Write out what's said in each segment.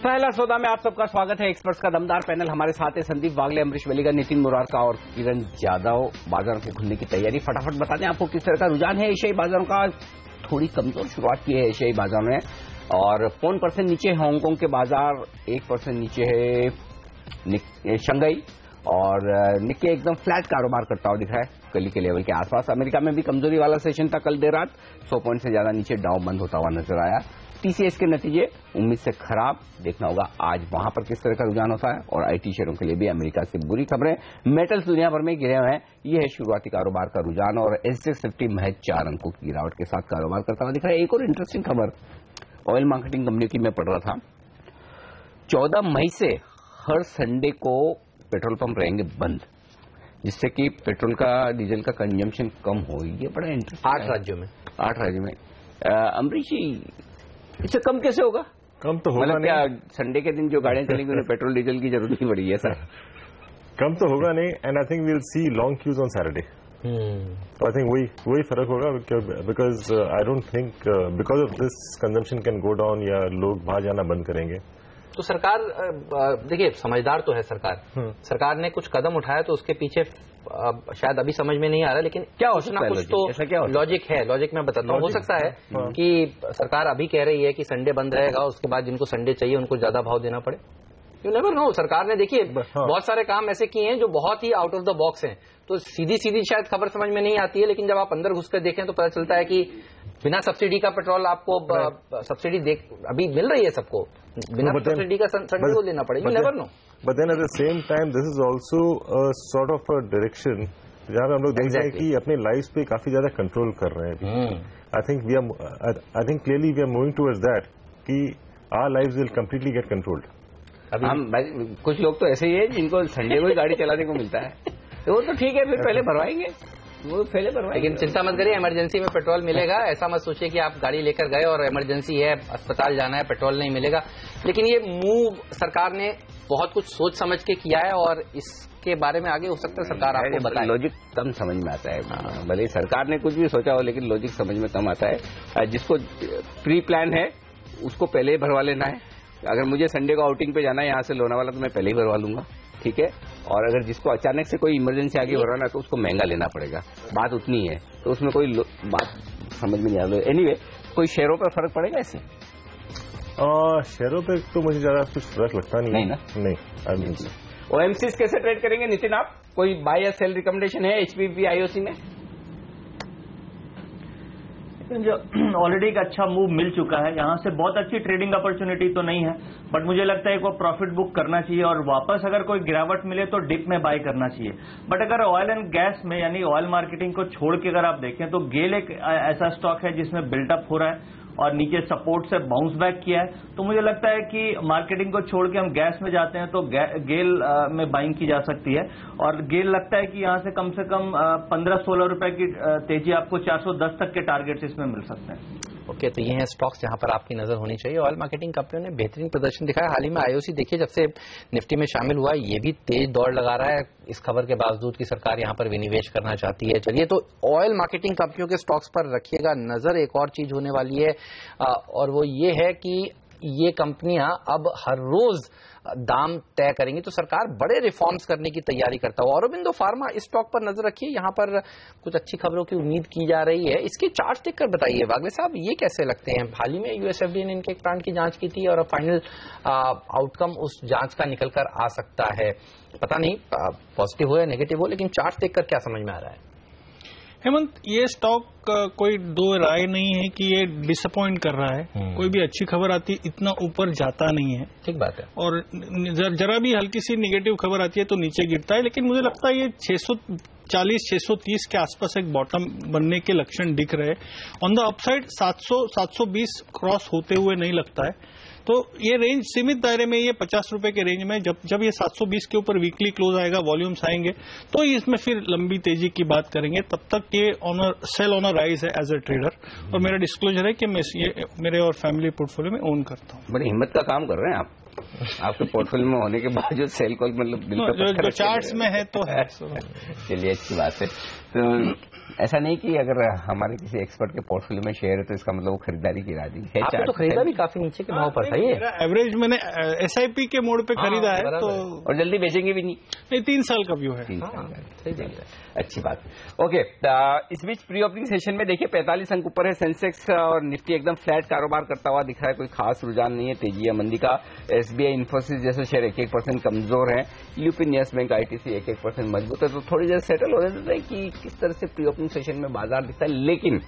पहला सौदा में आप सबका स्वागत है। एक्सपर्ट्स का दमदार पैनल हमारे साथ है। संदीप वागले, अमरीश वेलिगा, नितिन मुरारका और किरण जादव। बाजारों के खुलने की तैयारी फटाफट बता दें आपको किस तरह का रुझान है एशियाई बाजारों का। थोड़ी कमजोर शुरुआत की है एशियाई बाजारों ने और 0.4% नीचे है हांगकांग के बाजार, 1% नीचे है शंघाई और निक्के एकदम फ्लैट कारोबार करता हुआ दिख रहा है कल के लेवल के आसपास। अमेरिका में भी कमजोरी वाला सेशन था कल देर रात, 100 पॉइंट से ज्यादा नीचे डाउ बंद होता हुआ नजर आया। टीसीएस के नतीजे उम्मीद से खराब, देखना होगा आज वहां पर किस तरह का रुझान होता है। और आईटी शेयरों के लिए भी अमेरिका से बुरी खबरें, मेटल्स दुनिया भर में गिरे हुए हैं। यह है शुरुआती कारोबार का रुझान और एसजेएक्स निफ्टी महज 4 अंकों की गिरावट के साथ कारोबार करता हुआ दिख रहा है। एक और इंटरेस्टिंग खबर ऑयल मार्केटिंग कंपनी की मैं पढ़ रहा था, 14 मई से हर संडे को पेट्रोल पंप रहेंगे बंद, जिससे कि पेट्रोल का डीजल का कंजम्पशन कम हो। ये बड़ा इंटरेस्टिंग 8 राज्यों में 8 राज्यों में। अमरीश जी, इससे कम कैसे होगा? कम तो होगा नहीं। क्या संडे के दिन जो गाड़ियां चलेंगी उन्हें पेट्रोल डीजल की जरूरत नहीं पड़ेगी ऐसा? कम तो होगा नहीं। And I think we will see long queues on Saturday. तो आई थिंक वही फर्क होगा, because I don't think because of this consumption can go down या लोग बाहर जाना बंद करेंगे। तो सरकार, देखिए समझदार तो है सरकार ने कुछ कदम उठाया, तो उसके पीछे शायद अभी समझ में नहीं आ रहा, लेकिन क्या हो कुछ सकता ना है कुछ तो लॉजिक है। लॉजिक मैं बताता हूँ। हो सकता है कि सरकार अभी कह रही है कि संडे बंद रहेगा, उसके बाद जिनको संडे चाहिए उनको ज्यादा भाव देना पड़े। You never no. सरकार ने देखिए बहुत सारे काम ऐसे किए हैं जो बहुत ही आउट ऑफ द बॉक्स हैं, तो सीधी शायद खबर समझ में नहीं आती है, लेकिन जब आप अंदर घुसकर देखें तो पता चलता है कि बिना सब्सिडी का पेट्रोल आपको सब्सिडी अभी मिल रही है सबको, बिना सब्सिडी का संडे को लेना पड़ेगा। You never know. But then at the same time this is also sort of a direction जहां पे हम लोग देख रहे हैं कि अपनी लाइफ पे काफी ज्यादा कंट्रोल कर रहे हैं। I think clearly we are moving towards that कि our lives will completely get controlled. हम कुछ लोग तो ऐसे ही है जिनको संडे को ही गाड़ी चलाने को मिलता है, तो वो तो ठीक है, फिर पहले भरवाएंगे, वो पहले भरवाएंगे। लेकिन चिंता मत करिए, इमरजेंसी में पेट्रोल मिलेगा। ऐसा मत सोचिए कि आप गाड़ी लेकर गए और इमरजेंसी है, अस्पताल जाना है, पेट्रोल नहीं मिलेगा। लेकिन ये मूव सरकार ने बहुत कुछ सोच समझ के किया है और इसके बारे में आगे हो सकता है सरकार आपको बताए। लॉजिक कम समझ में आता है, भले सरकार ने कुछ भी सोचा हो, लेकिन लॉजिक समझ में कम आता है। जिसको प्री प्लान है उसको पहले ही भरवा लेना है। अगर मुझे संडे को आउटिंग पे जाना है यहाँ से लोनावाला, तो मैं पहले ही भरवा लूंगा, ठीक है। और अगर जिसको अचानक से कोई इमरजेंसी आगे भरवाना है तो उसको महंगा लेना पड़ेगा, बात उतनी है, तो उसमें कोई बात समझ में नहीं आ रही। एनीवे, कोई शेयरों पर फर्क पड़ेगा इससे? शेयरों पे तो मुझे ज्यादा कुछ फर्क लगता नहीं ना? नहीं। ओएमसीज कैसे ट्रेड करेंगे नितिन आप? कोई बाय या सेल रिकमेंडेशन है एचपीपी आईओसी में? ऑलरेडी एक अच्छा मूव मिल चुका है, यहां से बहुत अच्छी ट्रेडिंग अपॉर्चुनिटी तो नहीं है, बट मुझे लगता है कि वो प्रॉफिट बुक करना चाहिए और वापस अगर कोई गिरावट मिले तो डिप में बाय करना चाहिए। बट अगर ऑयल एंड गैस में यानी ऑयल मार्केटिंग को छोड़ के अगर आप देखें तो गेल एक ऐसा स्टॉक है जिसमें बिल्डअप हो रहा है और नीचे सपोर्ट से बाउंस बैक किया है, तो मुझे लगता है कि मार्केटिंग को छोड़ के हम गैस में जाते हैं तो गेल में बाइंग की जा सकती है। और गेल लगता है कि यहां से कम 15-16 रुपए की तेजी आपको 410 तक के टारगेट्स इसमें मिल सकते हैं। ओके, तो ये हैं स्टॉक्स जहां पर आपकी नजर होनी चाहिए। ऑयल मार्केटिंग कंपनियों ने बेहतरीन प्रदर्शन दिखाया। हाल ही में आईओसी देखिए जब से निफ्टी में शामिल हुआ, ये भी तेज दौड़ लगा रहा है इस खबर के बावजूद कि सरकार यहां पर विनिवेश करना चाहती है। चलिए, तो ऑयल मार्केटिंग कंपनियों के स्टॉक्स पर रखिएगा नजर। एक और चीज होने वाली है और वो ये है कि ये कंपनियां अब हर रोज दाम तय करेंगी, तो सरकार बड़े रिफॉर्म्स करने की तैयारी करता है। औरोबिंदो फार्मा इस स्टॉक पर नजर रखिए, यहां पर कुछ अच्छी खबरों की उम्मीद की जा रही है। इसके चार्ट देखकर बताइए वागले साहब, ये कैसे लगते हैं? हाल ही में यूएसएफडीए ने इनके प्लांट की जांच की थी और अब फाइनल आउटकम उस जांच का निकल कर आ सकता है। पता नहीं पॉजिटिव हो या नेगेटिव हो, लेकिन चार्ट देखकर क्या समझ में आ रहा है? हेमंत, ये स्टॉक कोई दो राय नहीं है कि ये डिसअपॉइंट कर रहा है। कोई भी अच्छी खबर आती इतना ऊपर जाता नहीं है, ठीक बात है, और जरा भी हल्की सी नेगेटिव खबर आती है तो नीचे गिरता है। लेकिन मुझे लगता है ये 640-630 के आसपास एक बॉटम बनने के लक्षण दिख रहे हैं। ऑन द अपसाइड 700-720 क्रॉस होते हुए नहीं लगता है, तो ये रेंज सीमित दायरे में, ये 50 रुपए के रेंज में जब ये 720 के ऊपर वीकली क्लोज आएगा, वॉल्यूम्स आएंगे, तो इसमें फिर लंबी तेजी की बात करेंगे। तब तक ये सेल ऑन अ राइज है एज अ ट्रेडर, और मेरा डिस्क्लोजर है कि मैं ये मेरे और फैमिली पोर्टफोलियो में ओन करता हूँ। बड़ी हिम्मत का काम कर रहे हैं आप, आपके पोर्टफोलियो में होने के बावजूद सेल कॉल मतलब जो चार्ट्स में है तो है। चलिए, अच्छी बात है। तो ऐसा नहीं कि अगर हमारे किसी एक्सपर्ट के पोर्टफोलियो में शेयर है तो इसका मतलब वो खरीदारी की राजी है। आपने तो खरीदा भी काफी नीचे के भाव पर था ये। एवरेज मैंने SIP के मोड पे खरीदा है तो, और जल्दी बेचेंगे भी नहीं 3 साल का व्यू है। 3 साल का, अच्छी बात। ओके, इस बीच प्री ओपनिंग सेशन में देखिए 45 अंक ऊपर है सेंसेक्स और निफ्टी एकदम फ्लैट कारोबार करता हुआ दिख रहा है, कोई खास रुझान नहीं है तेजी या मंदी का। SBI इन्फोसिस जैसे शेयर 1-1% कमजोर है, यूपी यस बैंक ITC 1-1% मजबूत है। तो थोड़ी देर सेटल होने देते हैं कि किस तरह से प्री ओपनिंग सेशन में बाजार दिखता है। लेकिन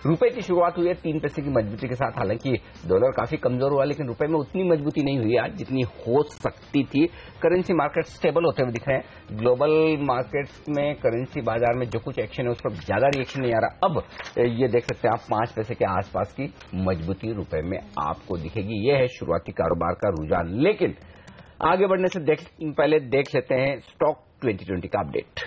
रुपए की शुरुआत हुई है 3 पैसे की मजबूती के साथ। हालांकि डॉलर काफी कमजोर हुआ लेकिन रुपए में उतनी मजबूती नहीं हुई आज जितनी हो सकती थी। करेंसी मार्केट स्टेबल होते हुए दिख रहे हैं। ग्लोबल मार्केट्स में करेंसी बाजार में जो कुछ एक्शन है उस पर ज्यादा रिएक्शन नहीं आ रहा। अब ये देख सकते हैं आप 5 पैसे के आसपास की मजबूती रुपए में आपको दिखेगी। यह है शुरुआती कारोबार का रुझान। लेकिन आगे बढ़ने से पहले देख लेते हैं स्टॉक 2020 का अपडेट।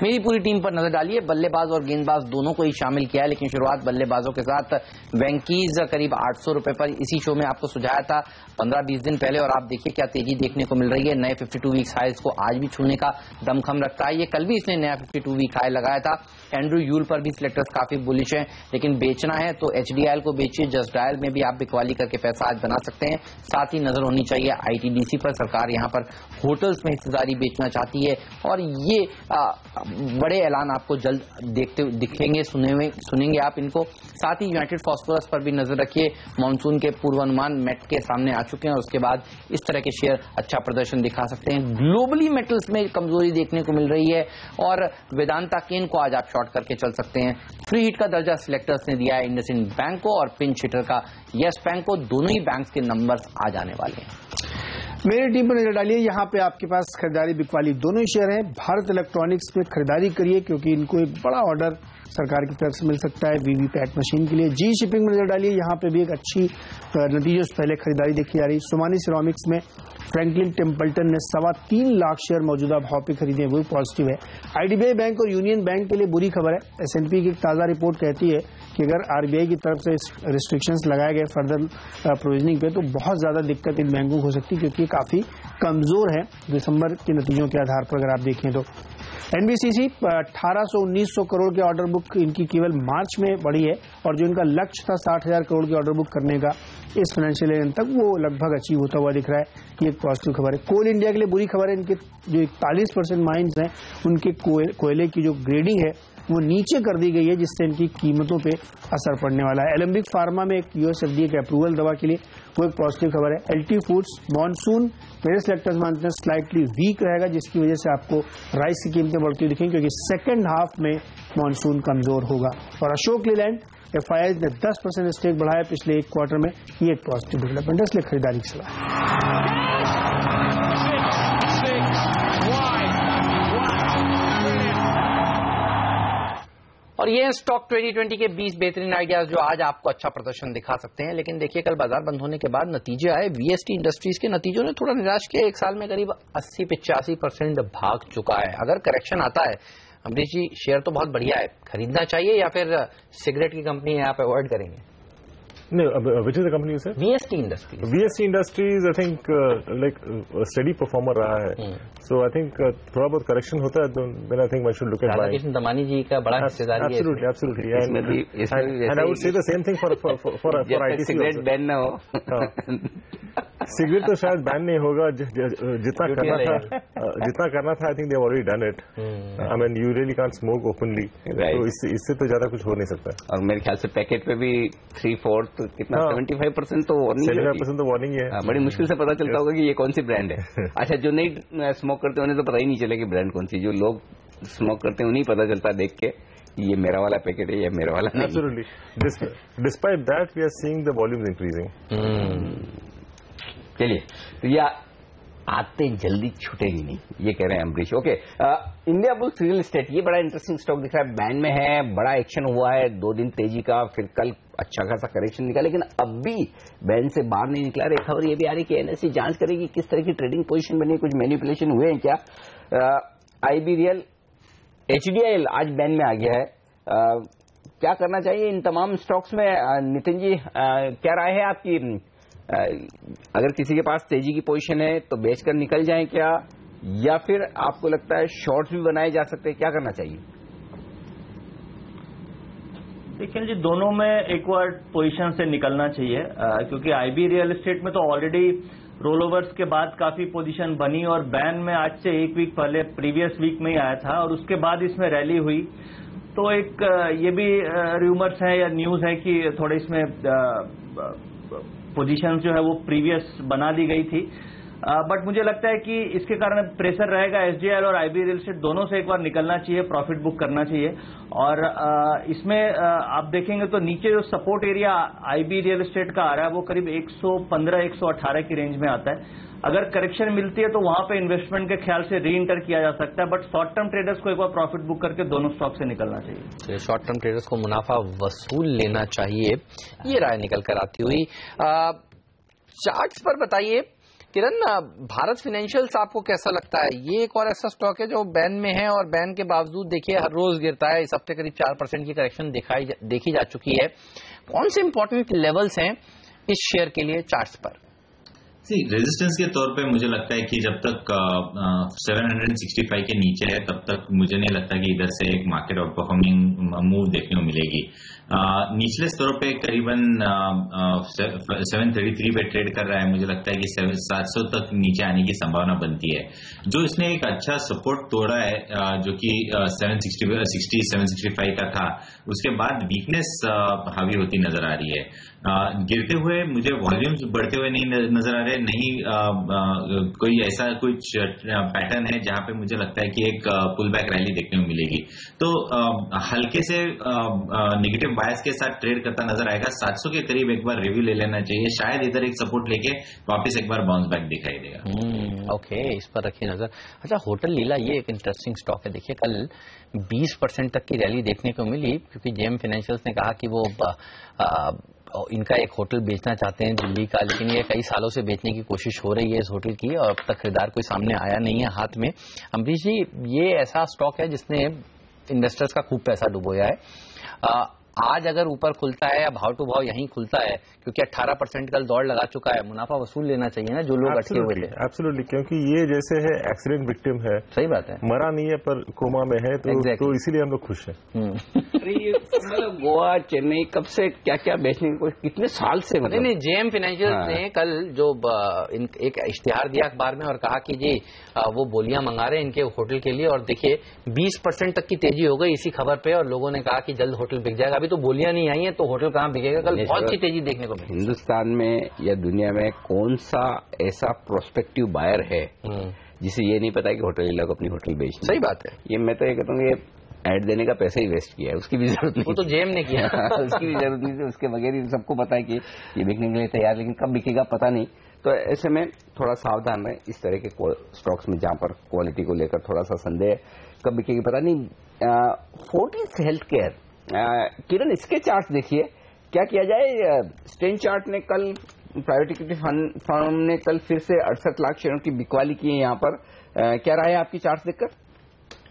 मेरी पूरी टीम पर नजर डालिए। बल्लेबाज और गेंदबाज दोनों को ही शामिल किया है, लेकिन शुरुआत बल्लेबाजों के साथ वेंकीज करीब 800 रुपए पर इसी शो में आपको सुझाया था 15-20 दिन पहले, और आप देखिए क्या तेजी देखने को मिल रही है। नए 52 वीक हाइज को आज भी छूने का दमखम रखता है। ये कल भी इसने नया 52 वीक हाई लगाया था। एंड्रू यूल पर भी सिलेक्टर्स काफी बुलिश हैं, लेकिन बेचना है तो HDIL को बेचिए। जस्ट डायल में भी आप बिकवाली करके पैसा आज बना सकते हैं। साथ ही नजर होनी चाहिए ITDC पर। सरकार यहाँ पर होटल्स में हिस्सेदारी बेचना चाहती है और ये बड़े ऐलान आपको जल्द दिखेंगे, सुनेंगे आप इनको। साथ ही यूनाइटेड फॉस्फोरस पर भी नजर रखिए। मॉनसून के पूर्वानुमान मेट के सामने आ चुके हैं और उसके बाद इस तरह के शेयर अच्छा प्रदर्शन दिखा सकते हैं। ग्लोबली मेटल्स में कमजोरी देखने को मिल रही है और वेदांता केन को आज आप शॉर्ट करके चल सकते हैं। फ्री हिट का दर्जा सिलेक्टर्स ने दिया है इंडसइंड बैंक को और पिंच हिटर का यस बैंक को। दोनों ही बैंक्स के नंबर्स आ जाने वाले हैं। मेरी टीम पर नजर डालिए। यहाँ पे आपके पास खरीदारी बिकवाली दोनों ही शेयर हैं। भारत इलेक्ट्रॉनिक्स में खरीदारी करिए क्योंकि इनको एक बड़ा ऑर्डर सरकार की तरफ से मिल सकता है वीवीपैट मशीन के लिए। जी शिपिंग में नजर डालिए। यहाँ पे भी एक अच्छी नतीजों से पहले खरीदारी देखी जा रही। सोमानी सिरामिक्स में फ्रैंकलिन टेम्पल्टन ने 3.25 लाख शेयर मौजूदा भाव पे खरीदे, वो पॉजिटिव है। IDBI बैंक और यूनियन बैंक के लिए बुरी खबर है। S&P की एक ताजा रिपोर्ट कहती है कि अगर RBI की तरफ से रिस्ट्रिक्शंस लगाए गए फर्दर प्रोविजनिंग पे तो बहुत ज्यादा दिक्कत इन बैंकों को हो सकती है क्योंकि ये काफी कमजोर है दिसंबर के नतीजों के आधार पर। अगर आप देखें तो NBCC 1800-1900 करोड़ के ऑर्डर बुक इनकी केवल मार्च में बढ़ी है और जो इनका लक्ष्य था 60,000 करोड़ की ऑर्डर बुक करने का इस फाइनेंशियल ईयर तक, वो लगभग अचीव होता हुआ दिख रहा है। ये एक पॉजिटिव खबर है। कोल इंडिया के लिए बुरी खबर है। इनके जो 41% माइंस हैं उनके कोयले की जो ग्रेडिंग है वो नीचे कर दी गई है जिससे इनकी कीमतों पे असर पड़ने वाला है। एलेम्बिक फार्मा में एक US FDA के अप्रूवल दवा के लिए, वो एक पॉजिटिव खबर है। LT फूड्स मॉनसून मेरे सिलेक्टर्स मानते हैं स्लाइटली वीक रहेगा जिसकी वजह से आपको राइस की कीमतें बढ़ती दिखेंगी क्योंकि सेकेंड हाफ में मॉनसून कमजोर होगा। और अशोक लीलैंड FIS ने 10% स्टेक बढ़ाया पिछले एक क्वार्टर में, ये एक पॉजिटिव डेवलपमेंट है, इसलिए खरीदारी की सलाह। और ये स्टॉक 2020 के 20 बेहतरीन आइडियाज जो आज आपको अच्छा प्रदर्शन दिखा सकते हैं। लेकिन देखिए कल बाजार बंद होने के बाद नतीजे आए। VST इंडस्ट्रीज के नतीजों ने थोड़ा निराश किया। एक साल में करीब 80-85% भाग चुका है। अगर करेक्शन आता है, अमरीश जी शेयर तो बहुत बढ़िया है, खरीदना चाहिए या फिर सिगरेट की कंपनी है आप अवॉइड करेंगे? No, which is the company you said? VST Industries. VST Industries, I think, like a steady performer रहा है. So I think थोड़ा बहुत correction होता है, then I think one should look at buying. Radhakrishna Damani जी का बड़ा हिस्सेदारी है. Absolutely, absolutely. And I would say the same thing for ITC. Cigarette ban ना हो. सिगरेट तो शायद बैन नहीं होगा. जितना करना था, I think they have already done it. I mean, you really can't smoke openly. तो इससे तो ज्यादा कुछ हो नहीं सकता. और मेरे ख्याल से पैकेट पे भी 3/4 कितना 75% तो वार्निंग 75% तो वार्निंग है. बड़ी मुश्किल से पता चलता होगा कि ये कौन सी ब्रांड है. अच्छा, जो नहीं स्मोक करते उन्हें तो पता ही नहीं चलेगा कि ब्रांड कौन सी. जो लोग स्मोक करते हैं उन्हें पता चलता देख के ये मेरा वाला पैकेट है, ये मेरा वाला नहीं. Absolutely. Despite that, we are seeing the volumes increasing. चलिए, तो ये आते जल्दी छूटेगी नहीं, ये कह रहे हैं Amrish. Okay, India bulls real estate, ये बड़ा इंटरेस्टिंग स्टॉक दिख रहा है. बैंड में है, बड़ा एक्शन हुआ है 2 दिन तेजी का, फिर कल अच्छा खासा करेक्शन निकला, लेकिन अब भी बैंड से बाहर नहीं निकला. एक खबर ये भी आ रही कि NSE जांच करेगी किस तरह की ट्रेडिंग पोजीशन बनी, कुछ मैनिपुलेशन हुए हैं क्या. IB रियल HDIL आज बैंड में आ गया है. क्या करना चाहिए इन तमाम स्टॉक्स में? नितिन जी, क्या राय है आपकी? अगर किसी के पास तेजी की पोजीशन है तो बेचकर निकल जाएं क्या, या फिर आपको लगता है शॉर्ट्स भी बनाए जा सकते हैं? क्या करना चाहिए? देखिए जी, दोनों में एक बार पोजीशन से निकलना चाहिए, क्योंकि आईबी रियल एस्टेट में तो ऑलरेडी रोल ओवर्स के बाद काफी पोजीशन बनी और बैन में आज से एक वीक पहले प्रीवियस वीक में ही आया था और उसके बाद इसमें रैली हुई। तो एक ये भी रूमर्स है या न्यूज है कि थोड़े इसमें पोजीशन जो है वो प्रीवियस बना दी गई थी, बट मुझे लगता है कि इसके कारण प्रेशर रहेगा एसडीएल और आईबी रियल एस्टेट दोनों से एक बार निकलना चाहिए, प्रॉफिट बुक करना चाहिए। और इसमें आप देखेंगे तो नीचे जो support area IB real estate का आ रहा है वो करीब 115-118 की रेंज में आता है। अगर करेक्शन मिलती है तो वहां पे इन्वेस्टमेंट के ख्याल से री इंटर किया जा सकता है, बट शॉर्ट टर्म ट्रेडर्स को एक बार प्रॉफिट बुक करके दोनों स्टॉक से निकलना चाहिए। शॉर्ट टर्म ट्रेडर्स को मुनाफा वसूल लेना चाहिए, ये राय निकल कर आती हुई। चार्ट्स पर बताइए किरण, भारत फाइनेंशियल्स आपको कैसा लगता है? ये एक और ऐसा स्टॉक है जो बैन में है और बैन के बावजूद देखिए हर रोज गिरता है। इस हफ्ते करीब 4% की करेक्शन देखी जा चुकी है। कौन से इंपॉर्टेंट लेवल्स हैं इस शेयर के लिए चार्ट्स पर? रेजिस्टेंस के तौर पे मुझे लगता है कि जब तक 765 के नीचे है तब तक मुझे नहीं लगता कि इधर से एक मार्केट आउट परफॉर्मिंग मूव देखने को मिलेगी। निचले स्तरों पे करीबन 733 पे ट्रेड कर रहा है। मुझे लगता है कि 700 तक नीचे आने की संभावना बनती है। जो इसने एक अच्छा सपोर्ट तोड़ा है जो कि 765 का था, उसके बाद वीकनेस हावी होती नजर आ रही है। गिरते हुए मुझे वॉल्यूम्स बढ़ते हुए नहीं नजर आ रहे, नहीं कोई ऐसा कुछ पैटर्न है जहां पे मुझे लगता है कि एक पुल बैक रैली देखने को मिलेगी। तो हल्के से नेगेटिव बायस के साथ ट्रेड करता नजर आएगा। 700 के करीब एक बार रिव्यू ले लेना चाहिए, शायद इधर एक सपोर्ट लेके वापस एक बार बाउंस बैक दिखाई देगा। ओके, इस पर रखिए नजर। अच्छा, होटल लीला ये एक इंटरेस्टिंग स्टॉक है। देखिए कल 20% तक की रैली देखने को मिली क्योंकि जेएम फाइनेंशियल्स ने कहा कि वो इनका एक होटल बेचना चाहते हैं दिल्ली का, लेकिन ये कई सालों से बेचने की कोशिश हो रही है इस होटल की और अब तक खरीदार कोई सामने आया नहीं है हाथ में। अमरीश जी, ये ऐसा स्टॉक है जिसने इन्वेस्टर्स का खूब पैसा डुबोया है। आज अगर ऊपर खुलता है या भाव टू भाव यहीं खुलता है क्योंकि 18% कल दौड़ लगा चुका है, मुनाफा वसूल लेना चाहिए ना जो लोग अटके हुए थे। एब्सोल्युटली, क्योंकि ये जैसे है एक्सीडेंट विक्टिम है। सही बात है, मरा नहीं है पर कोमा में है, तो इसीलिए हम लोग खुश हैं। मतलब गोवा चेन्नई कब से क्या क्या बेचने की कोशिश, कितने साल से? मतलब नहीं, जेएम फाइनेंशियल ने कल जो एक इश्तिहार दिया अखबार में और कहा कि जी वो बोलियां मंगा रहे हैं इनके होटल के लिए और देखिए 20% तक की तेजी हो गई इसी खबर पे और लोगों ने कहा कि जल्द होटल बिक जाएगा। अभी तो बोलियां नहीं आई हैं तो होटल कहां बिकेगा? कल बहुत सी तेजी देखने को मिली। हिंदुस्तान में या दुनिया में कौन सा ऐसा प्रोस्पेक्टिव बायर है जिसे ये नहीं पता कि होटल लीला को अपनी होटल बेचनी? सही बात है। ये मैं तो ये कहता हूँ, ये ऐड देने का पैसा ही वेस्ट किया है, उसकी भी जरूरत नहीं। वो तो जेएम ने किया उसकी भी जरूरत नहीं थी, उसके बगैर ही सबको पता है कि ये बिकने के लिए तैयार, लेकिन कब बिकेगा पता नहीं। तो ऐसे में थोड़ा सावधान रहें इस तरह के स्टॉक्स में जहां पर क्वालिटी को लेकर थोड़ा सा संदेह, कब बिकेगी पता नहीं। फोर्टिस हेल्थ केयर, किरण इसके चार्ट देखिए, क्या किया जाए? स्टेन चार्ट ने कल, प्राइवेट इक्विटी फर्म ने कल फिर से 68 लाख शेयरों की बिकवाली की है यहाँ पर। क्या राय है आपकी चार्ट देखकर?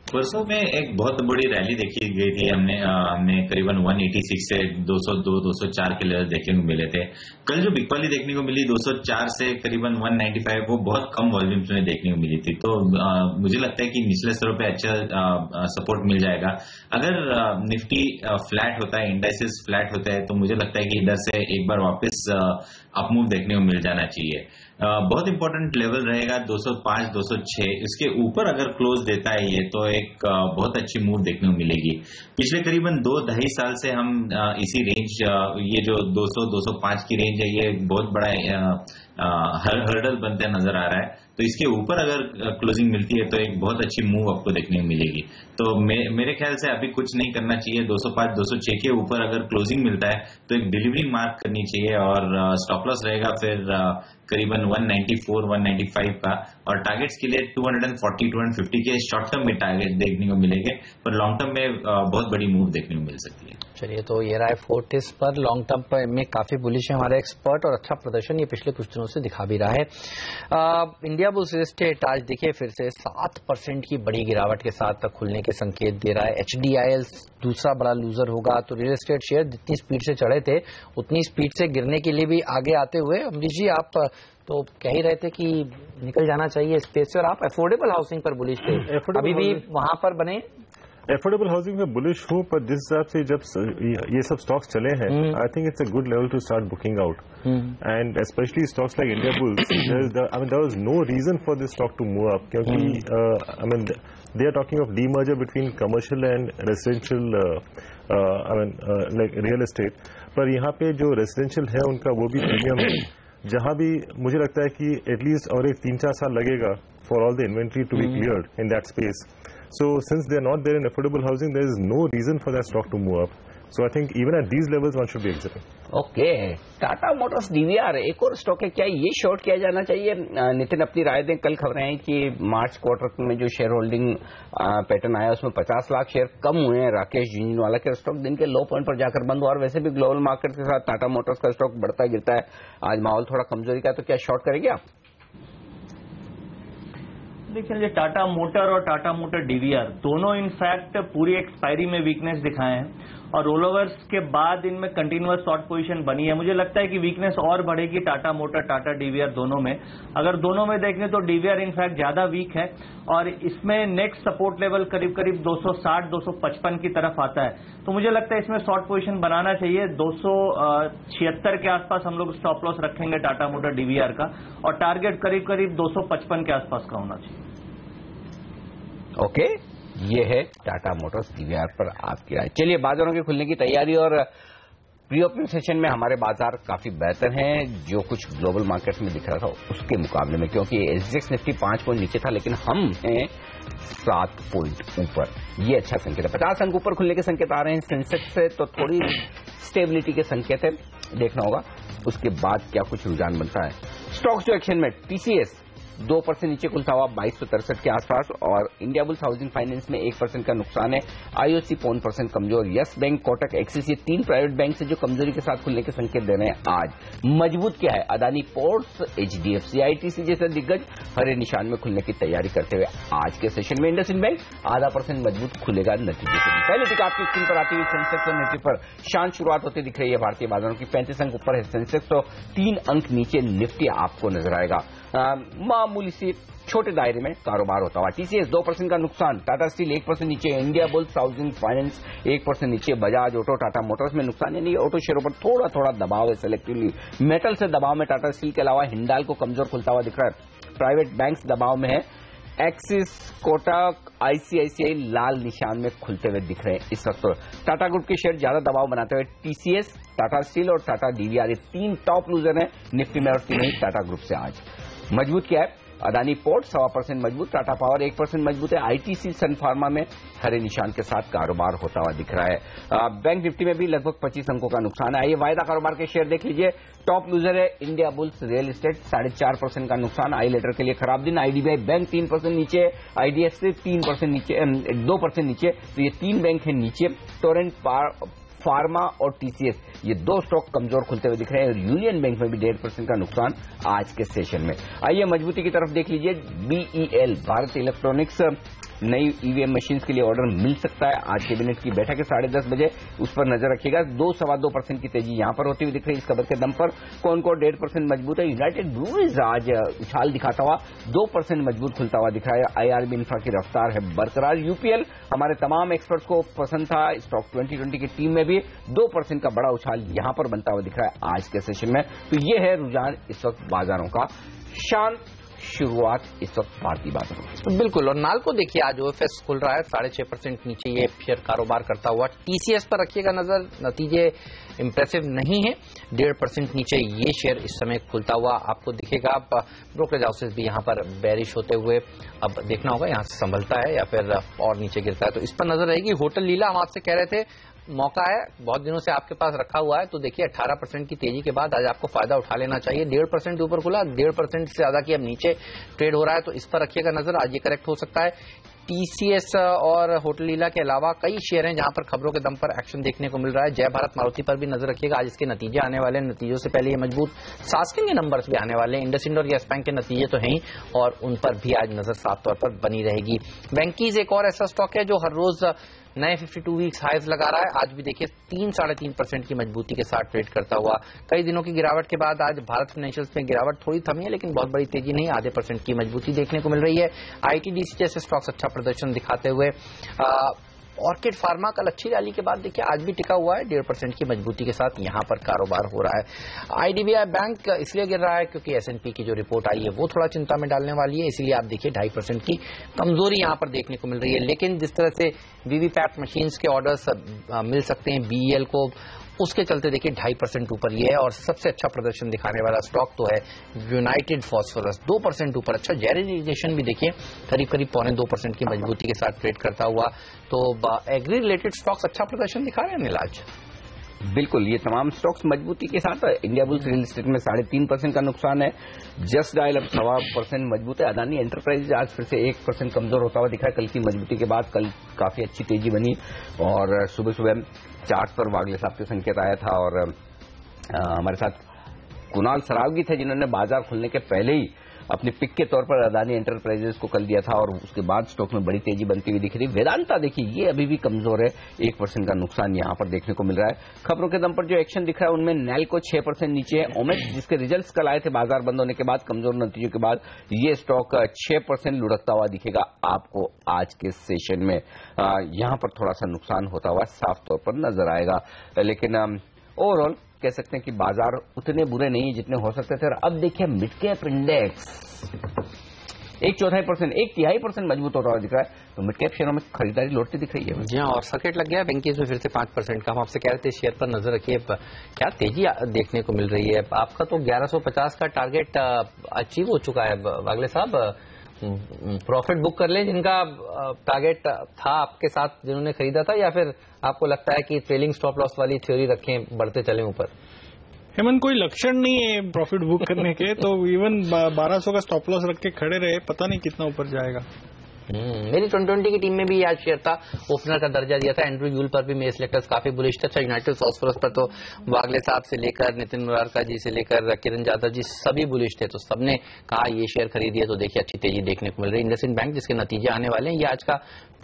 परसों में एक बहुत बड़ी रैली देखी गई थी। हमने करीबन 186 से 202-204 के लेवल देखने को मिले थे। कल जो बिकवाली देखने को मिली 204 से करीबन 195, वो बहुत कम वॉल्यूम्स में देखने को मिली थी। तो मुझे लगता है कि निचले स्तरों पे अच्छा सपोर्ट मिल जाएगा। अगर निफ्टी फ्लैट होता है, इंडाइसेस फ्लैट होता है, तो मुझे लगता है कि इधर से एक बार वापस अपमूव देखने को मिल जाना चाहिए। बहुत इंपॉर्टेंट लेवल रहेगा 205, 206। इसके ऊपर अगर क्लोज देता है ये तो एक बहुत अच्छी मूव देखने को मिलेगी। पिछले करीबन 2-2.5 साल से हम इसी रेंज, ये जो 200-205 की रेंज है, ये बहुत बड़ा हर्डल बनते नजर आ रहा है। तो इसके ऊपर अगर क्लोजिंग मिलती है तो एक बहुत अच्छी मूव आपको देखने को मिलेगी। तो मेरे ख्याल से अभी कुछ नहीं करना चाहिए। 205, 206 के ऊपर अगर क्लोजिंग मिलता है तो एक डिलीवरी मार्क करनी चाहिए और स्टॉप लॉस रहेगा फिर करीबन 194, 195 का, और टारगेट्स के लिए 240, 250 के शॉर्ट टर्म में टारगेट देखने को मिलेंगे, पर लॉन्ग टर्म में बहुत बड़ी मूव देखने को मिल सकती है। चलिए, तो ये रहा है फोर्टिस पर लॉन्ग टर्म में काफी बुलिश है हमारे एक्सपर्ट और अच्छा प्रदर्शन ये पिछले कुछ दिनों दिनों से दिखा भी रहा है। इंडिया बुल्स रियल एस्टेट आज देखिए फिर से 7% की बड़ी गिरावट के साथ खुलने के संकेत दे रहा है। HDIL दूसरा बड़ा लूजर होगा। तो रियल एस्टेट शेयर जितनी स्पीड से चढ़े थे उतनी स्पीड से गिरने के लिए भी आगे आते हुए अमरीश जी आप तो कह ही रहे थे कि निकल जाना चाहिए स्पेस से, और आप अफोर्डेबल हाउसिंग पर बुलिश थे, अभी भी वहां पर बने। एफोर्डेबल हाउसिंग में बुलिश हूं, पर जिस हिसाब से जब ये सब स्टॉक्स चले हैं, I think it's a good level to start booking out, and specially stocks like Indiabulls, there was no reason for this stock to move up, क्योंकि I mean they are talking of demerger between commercial and residential like real estate, पर यहाँ पे जो residential है उनका वो भी premium है, जहां भी मुझे लगता है कि एटलीस्ट और एक 3-4 साल लगेगा for all the inventory to be cleared in that space. So since they are not there in affordable housing, there is no reason for that stock to move up. So I think even at these levels one should be exiting. Okay, Tata Motors DVR एक और stock है, क्या ये short किया जाना चाहिए? नितिन अपनी राय दें। कल खबरें हैं कि मार्च क्वार्टर में जो शेयर होल्डिंग पैटर्न आया उसमें 50 लाख शेयर कम हुए हैं। राकेश झुंझुनवाला के स्टॉक दिन के लो पॉइंट पर जाकर बंद हुआ, और वैसे भी ग्लोबल मार्केट के साथ टाटा मोटर्स का स्टॉक बढ़ता गिरता है। आज माहौल थोड़ा कमजोरी का है, तो क्या शॉर्ट करेंगे आप? देखिए, टाटा मोटर और टाटा मोटर DVR दोनों इनफैक्ट पूरी एक्सपायरी में वीकनेस दिखाए हैं, और रोलओवर्स के बाद इनमें कंटिन्यूअस शॉर्ट पोजीशन बनी है। मुझे लगता है कि वीकनेस और बढ़ेगी टाटा मोटर, टाटा DVR दोनों में। अगर दोनों में देखें तो DVR इनफैक्ट ज्यादा वीक है, और इसमें नेक्स्ट सपोर्ट लेवल करीब करीब 260-255 की तरफ आता है। तो मुझे लगता है इसमें शॉर्ट पोजीशन बनाना चाहिए। 276 के आसपास हम लोग स्टॉप लॉस रखेंगे टाटा मोटर DVR का, और टारगेट करीब करीब 255 के आसपास का होना चाहिए। ओके, ये है टाटा मोटर्स DVR पर आपकी राय। चलिए, बाजारों के खुलने की तैयारी, और प्री ओपनिंग सेशन में हमारे बाजार काफी बेहतर हैं, जो कुछ ग्लोबल मार्केट्स में दिख रहा था उसके मुकाबले में, क्योंकि SGX निफ्टी 5 पॉइंट नीचे था, लेकिन हम हैं 7 पॉइंट ऊपर। ये अच्छा संकेत है। 50 अंक ऊपर खुलने के संकेत आ रहे हैं सेंसेक्स से, तो थोड़ी स्टेबिलिटी के संकेत है। देखना होगा उसके बाद क्या कुछ रुझान बनता है। स्टॉक्स जो एक्शन में TCS 2% नीचे खुलता हुआ 2263 के आसपास, और इंडिया बुल्स हाउसिंग फाइनेंस में 1% का नुकसान है। IOC 0.5% कमजोर। यस बैंक, कोटक, एक्सिस, ये 3 प्राइवेट बैंक से जो कमजोरी के साथ खुलने के संकेत दे रहे हैं आज। मजबूत क्या है? अदानी पोर्ट्स, HDFC, ITC जैसे दिग्गज हरे निशान में खुलने की तैयारी करते हुए आज के सेशन में इंडसइंड बैंक 0.5% मजबूत खुलेगा नतीजे के लिए। पहले टिक आपकी स्क्रीन पर आती हुई सेंसेक्स और निफ्टी पर शांत शुरुआत होती दिख रही है। भारतीय बाजारों की 35 अंक ऊपर है सेंसेक्स, तो 3 अंक नीचे निफ्टी आपको नजर आएगा। मामूली सी छोटे दायरे में कारोबार होता हुआ। TCS 2% का नुकसान, टाटा स्टील 1% नीचे, इंडिया बुल्स हाउसिंग फाइनेंस 1% नीचे, बजाज ऑटो, टाटा मोटर्स में नुकसान, यानी ऑटो शेयरों पर थोड़ा थोड़ा दबाव है सिलेक्टिवली। मेटल से दबाव में टाटा स्टील के अलावा हिंडाल को कमजोर खुलता हुआ दिख रहा है। प्राइवेट बैंक्स दबाव में है। एक्सिस, कोटक, ICICI लाल निशान में खुलते हुए दिख रहे हैं इस वक्त। टाटा ग्रुप के शेयर ज्यादा दबाव बनाते हुए TCS, टाटा स्टील और टाटा DVR, ये 3 टॉप लूजर हैं निफ्टी में, और 3 टाटा ग्रुप से आज। मजबूत क्या है? अदानी पोर्ट 1.25% मजबूत, टाटा पावर 1% मजबूत है। ITC, सन फार्मा में हरे निशान के साथ कारोबार होता हुआ दिख रहा है। बैंक निफ्टी में भी लगभग 25 अंकों का नुकसान है। आइए वायदा कारोबार के शेयर देख लीजिए। टॉप लूजर है इंडिया बुल्स रियल एस्टेट, 4.5% का नुकसान। आई लेटर के लिए खराब दिन। IDBI बैंक 3% नीचे, IDFC 3% नीचे, 2% नीचे, तो ये 3 बैंक है नीचे। टोरेंट फार्मा और TCS, ये 2 स्टॉक कमजोर खुलते हुए दिख रहे हैं। और यूनियन बैंक में भी 1.5% का नुकसान आज के सेशन में। आइए मजबूती की तरफ देख लीजिए। BEL, भारत इलेक्ट्रॉनिक्स, नई EVM मशीन्स के लिए ऑर्डर मिल सकता है। आज कैबिनेट की बैठक है 10:30 बजे, उस पर नजर रखिएगा। 2-2.25% की तेजी यहां पर होती हुई दिख रही है। इस खबर के दम पर कौन 1.5% मजबूत है। यूनाइटेड ब्रूअरीज आज उछाल दिखाता हुआ 2% मजबूत खुलता हुआ दिख रहा है। IRB इंफ्रा की रफ्तार है बरकरार। UPL हमारे तमाम एक्सपर्ट्स को पसंद था। स्टॉक 2020 की टीम में भी 2% का बड़ा उछाल यहां पर बनता हुआ दिख रहा है आज के सेशन में। तो ये है रुझान इस वक्त बाजारों का। शांत शुरुआत इस वक्त भारतीय बाजारों में। बिल्कुल, और नाल को देखिए आज OFS खुल रहा है 6.5% नीचे, ये शेयर कारोबार करता हुआ। TCS पर रखिएगा नजर, नतीजे इंप्रेसिव नहीं है। 1.5% नीचे ये शेयर इस समय खुलता हुआ आपको दिखेगा। ब्रोकरेज हाउसेस भी यहाँ पर बेरिश होते हुए, अब देखना होगा यहाँ से संभलता है या फिर और नीचे गिरता है, तो इस पर नजर रहेगी। होटल लीला, हम आपसे कह रहे थे मौका है, बहुत दिनों से आपके पास रखा हुआ है, तो देखिए 18% की तेजी के बाद आज आपको फायदा उठा लेना चाहिए। 1.5% ऊपर खुला, 1.5% से ज्यादा की अब नीचे ट्रेड हो रहा है, तो इस पर रखिएगा नजर। आज ये करेक्ट हो सकता है। टीसीएस और होटल लीला के अलावा कई शेयर हैं जहां पर खबरों के दम पर एक्शन देखने को मिल रहा है। जय भारत मारुति पर भी नजर रखिएगा, आज इसके नतीजे आने वाले हैं, नतीजों से पहले ये मजबूत सास्किन के नंबर्स भी आने वाले हैं। इंडसइंड और यस बैंक के नतीजे तो हैं ही और उन पर भी आज नजर साफ तौर पर बनी रहेगी। वेंकीज एक और ऐसा स्टॉक है जो हर रोज नए 52 वीक्स हाइज लगा रहा है। आज भी देखिए 3-3.5% की मजबूती के साथ ट्रेड करता हुआ। कई दिनों की गिरावट के बाद आज भारत फाइनेंशियल्स में गिरावट थोड़ी थमी है, लेकिन बहुत बड़ी तेजी नहीं, आधे % की मजबूती देखने को मिल रही है। आईटीडीसी जैसे स्टॉक्स अच्छा प्रदर्शन दिखाते हुए। ऑर्किड फार्मा कल अच्छी रैली के बाद देखिए आज भी टिका हुआ है, 1.5% की मजबूती के साथ यहां पर कारोबार हो रहा है। आईडीबीआई बैंक इसलिए गिर रहा है क्योंकि एसएनपी की जो रिपोर्ट आई है वो थोड़ा चिंता में डालने वाली है, इसीलिए आप देखिए 2.5% की कमजोरी यहां पर देखने को मिल रही है। लेकिन जिस तरह से वीवीपैट मशीन्स के ऑर्डर्स मिल सकते हैं बीईएल को, उसके चलते देखिए 2.5% ऊपर ये है। और सबसे अच्छा प्रदर्शन दिखाने वाला स्टॉक तो है यूनाइटेड फॉस्फोरस, 2% ऊपर। अच्छा, जेरी इरिगेशन भी देखिए करीब 2.25% की मजबूती के साथ ट्रेड करता हुआ। तो एग्री रिलेटेड स्टॉक्स अच्छा प्रदर्शन दिखा रहे हैं नीलाज। बिल्कुल, ये तमाम स्टॉक्स मजबूती के साथ। इंडिया बुल्स रियल एस्टेट में 3.5% का नुकसान है। जस्ट डायल अब 1.25% मजबूत है। अदानी एंटरप्राइज आज फिर से 1% कमजोर होता हुआ दिखा है। कल की मजबूती के बाद कल काफी अच्छी तेजी बनी और सुबह सुबह चार्ट पर वागले साहब के संकेत आया था और हमारे साथ कुणाल सरावगी थे जिन्होंने बाजार खुलने के पहले ही अपने पिक के तौर पर अदानी एंटरप्राइजेस को कल दिया था और उसके बाद स्टॉक में बड़ी तेजी बनती हुई दिख रही। वेदांता देखिए ये अभी भी कमजोर है, 1% का नुकसान यहां पर देखने को मिल रहा है। खबरों के दम पर जो एक्शन दिख रहा है उनमें नैल्को 6% नीचे है। ओमेक्स जिसके रिजल्ट्स कल आए थे बाजार बंद होने के बाद, कमजोर नतीजों के बाद, ये स्टॉक 6% लुढ़कता हुआ दिखेगा आपको आज के सेशन में। यहां पर थोड़ा सा नुकसान होता हुआ साफ तौर पर नजर आएगा, लेकिन ओवरऑल कह सकते हैं कि बाजार उतने बुरे नहीं है जितने हो सकते थे। और अब देखिए मिड कैप इंडेक्स 1/4%, 1/3% मजबूत होता हुआ दिख रहा है। तो मिड कैप शेयरों में खरीदारी लौटती दिख रही है। जी हाँ, और सर्किट लग गया है बेंकीज में फिर से 5% का। हम आपसे कह रहे थे शेयर पर नजर रखिए, क्या तेजी देखने को मिल रही है। आपका तो 1150 का टारगेट अचीव हो चुका है वागले साहब। प्रॉफिट बुक कर ले जिनका टारगेट था आपके साथ, जिन्होंने खरीदा था, या फिर आपको लगता है कि ट्रेलिंग स्टॉप लॉस वाली थ्योरी रखें, बढ़ते चले ऊपर? हेमंत, कोई लक्षण नहीं है प्रॉफिट बुक करने के, तो इवन 1200 का स्टॉप लॉस रख के खड़े रहे, पता नहीं कितना ऊपर जाएगा। मेरी 2020 की टीम में भी आज शेयर था, ओपनर का दर्जा दिया था। एंड्रू यूल पर भी मेरे सेलेक्टर्स काफी बुलिश थे। अच्छा, यूनाइटेड फॉस्फोरस पर तो वागले साहब से लेकर नितिन मुरारका जी से लेकर किरण यादव जी सभी बुलिश थे, तो सबने कहा ये शेयर खरीदिए, तो देखिए अच्छी तेजी देखने को मिल रही है। इंडसइंड बैंक जिसके नतीजे आने वाले हैं, ये आज का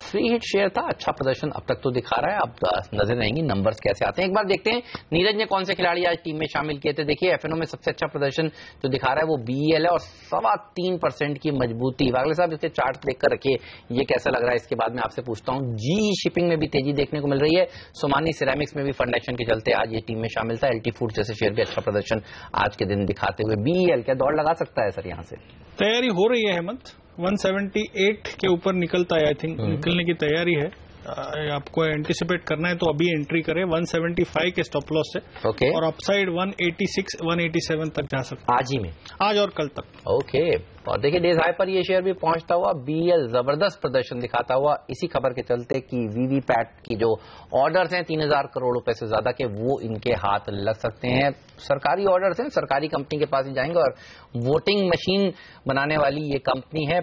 फ्री हिट शेयर था, अच्छा प्रदर्शन अब तक तो दिखा रहा है। अब नजर रहेंगी नंबर्स कैसे आते हैं। एक बार देखते हैं नीरज ने कौन से खिलाड़ी आज टीम में शामिल किए थे। देखिए एफएनओ में सबसे अच्छा प्रदर्शन जो दिखा रहा है वो बीईएल है और 3.25% की मजबूती। वागले साहब इसके चार्ट देखकर रखिए, ये कैसा लग रहा है इसके बाद मैं आपसे पूछता हूँ। जी शिपिंग में भी तेजी देखने को मिल रही है। सोमानी सिरेमिक्स में भी फंड एक्शन के चलते आज ये टीम में शामिल था। एलटी फूड जैसे शेयर भी अच्छा प्रदर्शन आज के दिन दिखाते हुए। बीईएल क्या दौड़ लगा सकता है सर यहाँ से? तैयारी हो रही है हेमंत, 178 के ऊपर निकलता है, आई थिंक निकलने की तैयारी है। आपको एंटिसिपेट करना है तो अभी एंट्री करें 175 के स्टॉप लॉस से। ओके। और अपसाइड 186 187 तक जा सकता है आज ही में, आज और कल तक। ओके। और देखिए डेज हाई पर ये शेयर भी पहुंचता हुआ, बीएल जबरदस्त प्रदर्शन दिखाता हुआ, इसी खबर के चलते कि वीवीपैट की जो ऑर्डर्स हैं 3000 करोड़ रुपए से ज्यादा के, वो इनके हाथ लग सकते हैं। सरकारी ऑर्डर्स हैं, सरकारी कंपनी के पास ही जाएंगे और वोटिंग मशीन बनाने वाली ये कंपनी है,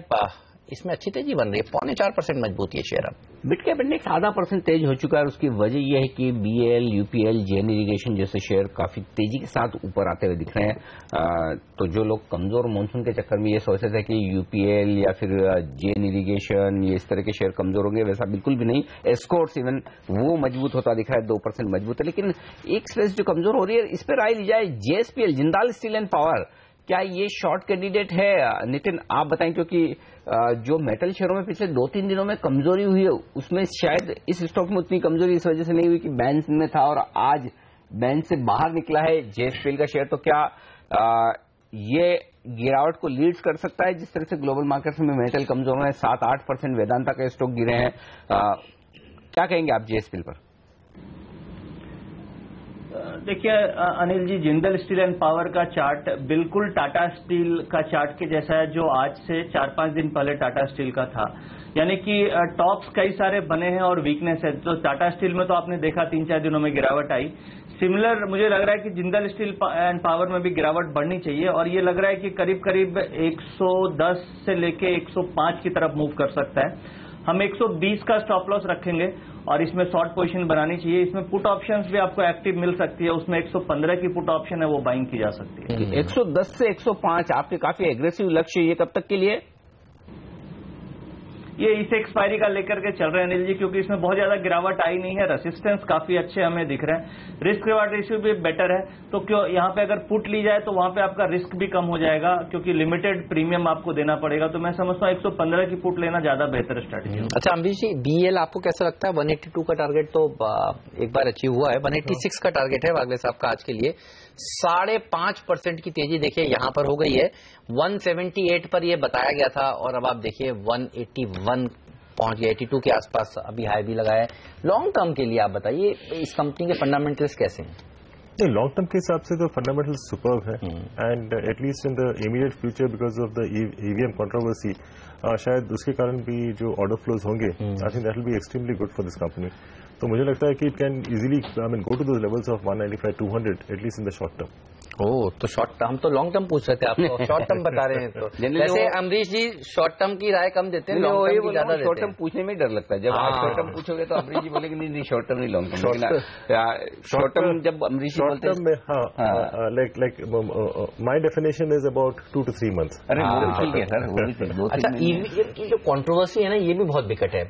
इसमें अच्छी तेजी बन रही है। 0.25% मजबूत ये शेयर। अब मिड कैप इंडेक्स आधा % तेज हो चुका है। उसकी वजह यह है कि बीएल, यूपीएल, जेन इरिगेशन जैसे शेयर काफी तेजी के साथ ऊपर आते हुए दिख रहे हैं। तो जो लोग कमजोर मानसून के चक्कर में ये सोचते थे कि यूपीएल या फिर जेन इरिगेशन ये इस तरह के शेयर कमजोर होंगे, वैसा बिल्कुल भी नहीं। एस्कॉर्ट्स इवन वो मजबूत होता दिख रहा है, 2% मजबूत है। लेकिन एक स्पेस जो कमजोर हो रही है, इस पर राय ली जाए JSPL, Jindal steel and power, क्या ये शॉर्ट कैंडिडेट है? नितिन आप बताएं, क्योंकि जो मेटल शेयरों में पिछले 2-3 दिनों में कमजोरी हुई है, उसमें शायद इस स्टॉक में उतनी कमजोरी इस वजह से नहीं हुई कि बैंड में था और आज बैंड से बाहर निकला है जेएसपीएल का शेयर। तो क्या ये गिरावट को लीड्स कर सकता है? जिस तरह से ग्लोबल मार्केट्स में मेटल कमजोर है, 7-8% वेदांता के स्टॉक गिरे हैं, क्या कहेंगे आप जेएसपीएल पर? देखिए Anil ji, Jindal steel and power का चार्ट बिल्कुल टाटा स्टील का चार्ट के जैसा है, जो आज से 4-5 दिन पहले टाटा स्टील का था। यानी कि टॉप्स कई सारे बने हैं और वीकनेस है। तो टाटा स्टील में तो आपने देखा 3-4 दिनों में गिरावट आई। सिमिलर मुझे लग रहा है कि जिंदल स्टील एंड पावर में भी गिरावट बढ़नी चाहिए और ये लग रहा है कि करीब करीब 110 से लेके 105 की तरफ मूव कर सकता है। हम 120 का स्टॉप लॉस रखेंगे और इसमें शॉर्ट पोजीशन बनानी चाहिए। इसमें पुट ऑप्शंस भी आपको एक्टिव मिल सकती है, उसमें 115 की पुट ऑप्शन है, वो बाइंग की जा सकती है। 110 से 105 आपके काफी एग्रेसिव लक्ष्य, ये कब तक के लिए? ये इस एक्सपायरी का लेकर के चल रहे हैं अनिल जी, क्योंकि इसमें बहुत ज्यादा गिरावट आई नहीं है, रेसिस्टेंस काफी अच्छे हमें दिख रहे हैं, रिस्क रिवार्ड रेशियो भी बेटर है। तो क्यों यहाँ पे अगर पुट ली जाए तो वहां पे आपका रिस्क भी कम हो जाएगा, क्योंकि लिमिटेड प्रीमियम आपको देना पड़ेगा। तो मैं समझता हूँ 115 की पुट लेना ज्यादा बेहतर स्ट्रेटेजी है। अच्छा अम्बरीश जी, बीएल आपको कैसा लगता है? 182 का टारगेट तो एक बार अचीव हुआ है, 186 का टारगेट है वागले साहब का आज के लिए। 5.5% की तेजी देखिए यहां पर हो गई है, 178 पर यह बताया गया था और अब आप देखिए 181 पहुंच गया, 82 के आसपास अभी हाई भी लगाया है। लॉन्ग टर्म के लिए आप बताइए इस कंपनी के फंडामेंटल्स कैसे हैं? नहीं, लॉन्ग टर्म के हिसाब से तो फंडामेंटल्स सुपर्ब है and at least in the immediate future because of the EVM controversy शायद उसके कारण भी जो ऑर्डर फ्लोज होंगे, I think that will be extremely good for this company. तो मुझे लगता है कि it can easily go to those levels of 195 200 at least in the short term. तो शॉर्ट टर्म, हम तो लॉन्ग टर्म पूछ रहे थे, आप शॉर्ट टर्म बता रहे हैं। तो वैसे अमरीश जी शॉर्ट टर्म की राय कम देते हैं, लॉन्ग टर्म की ज्यादा देते हैं। शॉर्ट टर्म पूछने में डर लगता है, जब आप शॉर्ट टर्म पूछोगे तो अमरीश जी बोलेंगे नहीं शॉर्ट टर्म नहीं लॉन्ग टर्म। शॉर्ट टर्म जब अमरीश जी बोलते हैं, like my definition is about 2 to 3 months। अरे ठीक है सर। अच्छा, ईवीएम की जो कंट्रोवर्सी है ना, ये भी बहुत विकट है।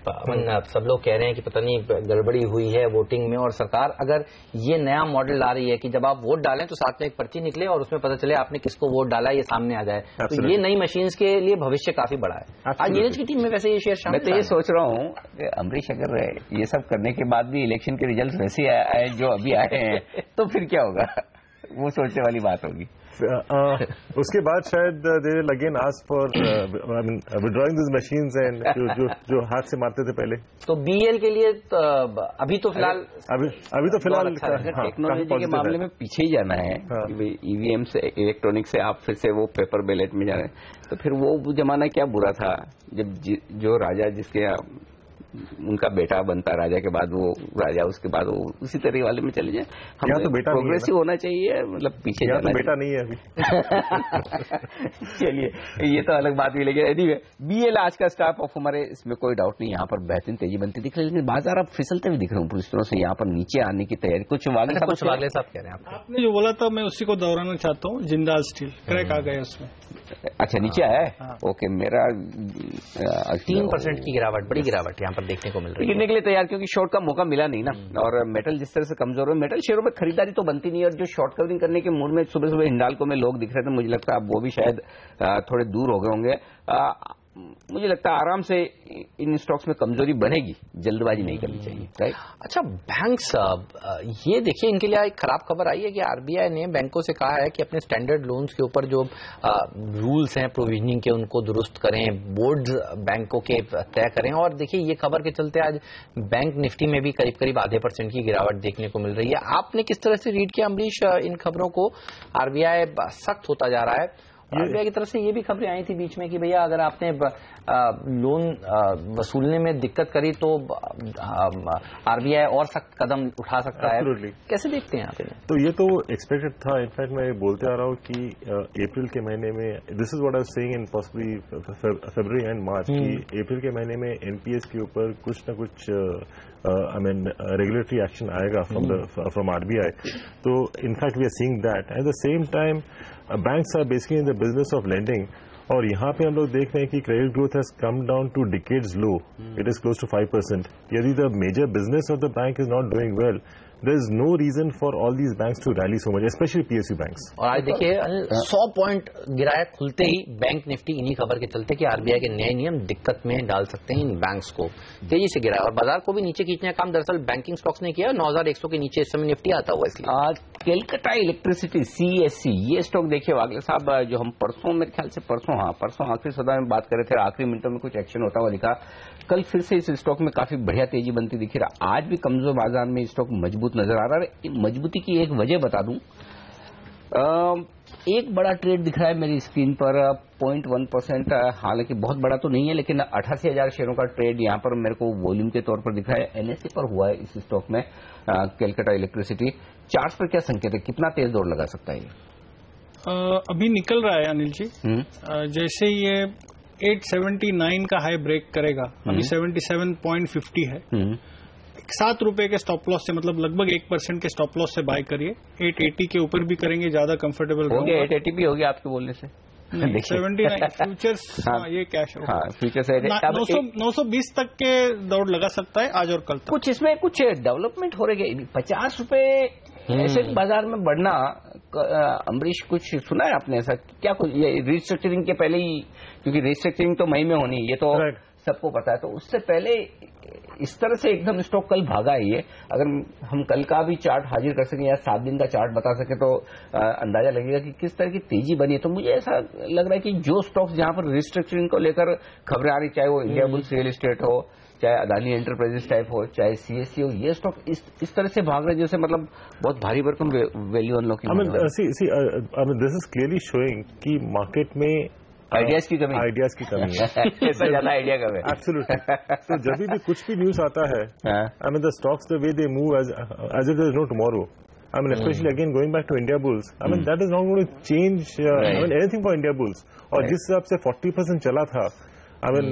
सब लोग कह रहे हैं कि पता नहीं गड़बड़ी हुई है वोटिंग में, और सरकार अगर ये नया मॉडल ला रही है कि जब आप वोट डालें तो साथ में एक पर्ची निकले और उसमें पता चले आपने किसको वोट डाला, ये सामने आ जाए, तो ये नई मशीन्स के लिए भविष्य काफी बड़ा है। आज नीरज की टीम में वैसे ये शेयर शामिल। मैं तो ये सोच रहा हूँ कि अमरीश अगर ये सब करने के बाद भी इलेक्शन के रिजल्ट वैसे आए जो अभी आए हैं तो फिर क्या होगा, वो सोचने वाली बात होगी। उसके बाद शायद they will again ask for withdrawing this machines and जो हाथ से मारते थे पहले। तो बीएल के लिए अभी तो फिलहाल टेक्नोलॉजी के मामले में पीछे ही जाना है। ईवीएम से इलेक्ट्रॉनिक से आप फिर से वो पेपर बैलेट में जा रहे हैं, तो फिर वो जमाना क्या बुरा था जब जो राजा जिसके उनका बेटा बनता राजा के बाद वो राजा, उसके बाद वो उसी तरह वाले में चले जाए। हम तो बेटा प्रोग्रेसिव होना चाहिए, मतलब पीछे जाना। तो बेटा नहीं है अभी। चलिए ये तो अलग बात हुई, लेकिन एनीवे बीएल आज का स्टार परफॉर्मर है, इसमें कोई डाउट नहीं। यहाँ पर बेहतरीन तेजी बनती दिख रही है, लेकिन बाजार अब फिसलते हुए दिख रहे हैं पूरी तरह से, यहाँ पर नीचे आने की तैयारी। कुछ वागले साहब कह रहे हैं, आपने जो बोला था मैं उसी को दोहराना चाहता हूँ। जिंदाल स्टील क्रैक आ गया उसमें। अच्छा नीचे आया है, ओके। मेरा 3% की गिरावट, बड़ी गिरावट यहाँ पर देखने को मिल रही है। गिरने के लिए तैयार, क्योंकि शॉर्ट का मौका मिला नहीं ना, और मेटल जिस तरह से कमजोर है, मेटल शेयरों में खरीदारी तो बनती नहीं है, और जो शॉर्ट कवरिंग करने के मूड में सुबह सुबह हिंडाल्को में लोग दिख रहे थे, मुझे लगता है अब वो भी शायद थोड़े दूर हो गए होंगे। मुझे लगता है आराम से इन स्टॉक्स में कमजोरी बनेगी, जल्दबाजी नहीं करनी चाहिए, राइट। अच्छा, बैंक्स, ये देखिए इनके लिए एक खराब खबर आई है कि आरबीआई ने बैंकों से कहा है कि अपने स्टैंडर्ड लोन्स के ऊपर जो रूल्स हैं प्रोविजनिंग के उनको दुरुस्त करें, बोर्ड बैंकों के तय करें। और देखिए ये खबर के चलते आज बैंक निफ्टी में भी करीब करीब 0.5% की गिरावट देखने को मिल रही है। आपने किस तरह से रीड किया अमरीश इन खबरों को? आरबीआई सख्त होता जा रहा है, आरबीआई की तरफ से ये भी खबरें आई थी बीच में कि भैया अगर आपने लोन वसूलने में दिक्कत करी तो आरबीआई और सख्त कदम उठा सकता है। कैसे देखते हैं आप इन्हें? तो ये तो एक्सपेक्टेड था। इनफैक्ट मैं बोलते आ रहा हूँ कि अप्रैल के महीने में, this is what I was saying in possibly February and March, कि अप्रैल के महीने में एनपीएस के ऊपर कुछ न कुछ रेगुलेटरी एक्शन आएगा फ्रॉम आरबीआई। तो in fact we are seeing that. At the same time banks are basically in the business of lending, और यहाँ पे हम लोग देख रहे हैं कि credit growth has come down to decades low, it is close to 5%। यदि the major business of the bank is not doing well, there is no reason for all these banks to rally so much, especially PSU banks. और आज देखिए 100 point गिराया खुलते ही bank Nifty, इन्हीं खबर के चलते कि आरबीआई के नए नियम दिक्कत में डाल सकते हैं इन बैंक्स को, तेजी से गिराया और बाजार को भी नीचे खींचने का काम दरअसल बैंकिंग स्टॉक्स ने किया। 9100 के नीचे इस समय निफ्टी आता हुआ। इसलिए आज कलकत्ता इलेक्ट्रिसिटी CESC ये स्टॉक देखिए वागले साहब, जो हम परसों, मेरे ख्याल से परसों आखिरी सौदा में बात कर रहे थे, आखिरी मिनटों में कुछ एक्शन होता हुआ दिखा। कल फिर से इस स्टॉक में काफी बढ़िया तेजी बनती दिख रहा। आज भी कमजोर बाजार में स्टॉक मजबूत नजर आ रहा है। मजबूती की एक वजह बता दूं, एक बड़ा ट्रेड दिख रहा है मेरी स्क्रीन पर 0.1%, हालांकि बहुत बड़ा तो नहीं है, लेकिन 88,000 शेयरों का ट्रेड यहां पर मेरे को वॉल्यूम के तौर पर दिख रहा है। एनएससी पर हुआ है इस स्टॉक में, कलकत्ता इलेक्ट्रिसिटी। चार्ट पर क्या संकेत है, कितना तेज दौड़ लगा सकता है ये? अभी निकल रहा है अनिल जी। जैसे ये 879 का हाई ब्रेक करेगा, अभी 77.50 है, 7 रुपए के स्टॉप लॉस से, मतलब लगभग 1% के स्टॉप लॉस से बाय करिए। 880 के ऊपर भी करेंगे, ज्यादा कंफर्टेबल हो गया। 880 भी हो गया आपके बोलने से। 79 फ्यूचर्स, ये कैश होगा। फ्यूचर्स 920 तक के दौड़ लगा सकता है आज और कल तक। कुछ इसमें कुछ डेवलपमेंट हो रही है। 50 रुपए ऐसे बाजार में बढ़ना, अमरीश कुछ सुना है आपने ऐसा क्या? कुछ ये रिस्ट्रक्चरिंग के पहले ही, क्योंकि रिस्ट्रक्चरिंग तो मई में होनी, ये तो सबको पता है, तो उससे पहले इस तरह से एकदम स्टॉक कल भागा है ये। अगर हम कल का भी चार्ट हाजिर कर सकें या 7 दिन का चार्ट बता सके तो अंदाजा लगेगा कि किस तरह की तेजी बनी है। तो मुझे ऐसा लग रहा है कि जो स्टॉक्स जहां पर रिस्ट्रक्चरिंग को लेकर खबरें आ रही, चाहे वो इंडिया बुल्स रियल एस्टेट हो, चाहे अदानी एंटरप्राइजेस टाइप हो, चाहे सीएससी हो, ये स्टॉक इस तरह से भाग रहे हैं जैसे मतलब बहुत भारी भरकम value unlocking. This is clearly showing कि मार्केट में आइडियाज की कमी है। ऐसा ज्यादा आइडिया कम है। एब्सोल्युटली। तो जब भी कुछ भी न्यूज आता है, I mean the stocks the way they move as it is no tomorrow, I mean, especially again going back to India Bulls, I mean that is not going to change I mean anything for India Bulls. और जिस हिसाब से 40% चला था, I mean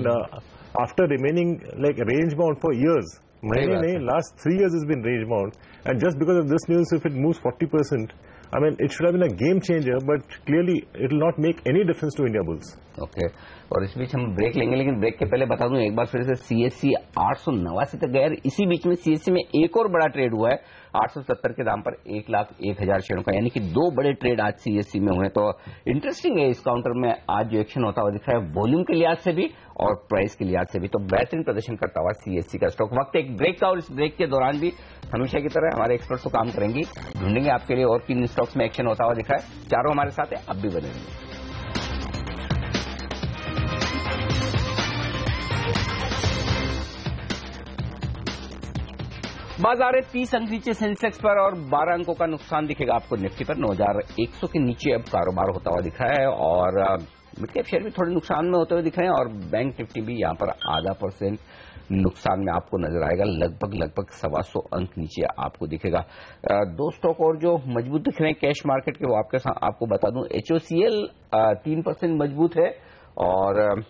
after remaining like range bound for years, महीने नहीं, last 3 years has been range bound, and just because of this news, if it moves 40%, I mean it should have been a game changer, but clearly it will not make any difference to India Bulls. Okay. और इस बीच हम break लेंगे, लेकिन break के पहले बता दूं एक बार फिर से सीएससी 889 तक गया। इसी बीच में सीएससी में एक और बड़ा ट्रेड हुआ है 870 के दाम पर 1,01,000 शेयरों का, यानी कि 2 बड़े ट्रेड आज सीएससी में हुए। तो इंटरेस्टिंग है इस काउंटर में आज जो एक्शन होता हुआ दिख रहा है, वॉल्यूम के लिहाज से भी और प्राइस के लिहाज से भी। तो बेहतरीन प्रदर्शन करता हुआ सीएससी का स्टॉक। वक्त एक ब्रेक का, और इस ब्रेक के दौरान भी हमेशा की तरह हमारे एक्सपर्ट्स तो काम करेंगे, ढूंढेंगे आपके लिए और किन स्टॉक्स में एक्शन होता हुआ दिख रहा है। चारों हमारे साथ है, अब भी बने रहिए। बाजार 30 अंक नीचे सेंसेक्स पर और 12 अंकों का नुकसान दिखेगा आपको निफ्टी पर। 9,100 के नीचे अब कारोबार होता हुआ दिख रहा है और मिड कैप शेयर भी थोड़े नुकसान में होते हुए दिख रहे हैं और बैंक निफ्टी भी यहां पर 0.5% नुकसान में आपको नजर आएगा। लगभग 125 अंक नीचे आपको दिखेगा। 2 स्टॉक और जो मजबूत दिख रहे हैं कैश मार्केट के, वो आपको बता दूं, HOCL 3% मजबूत है और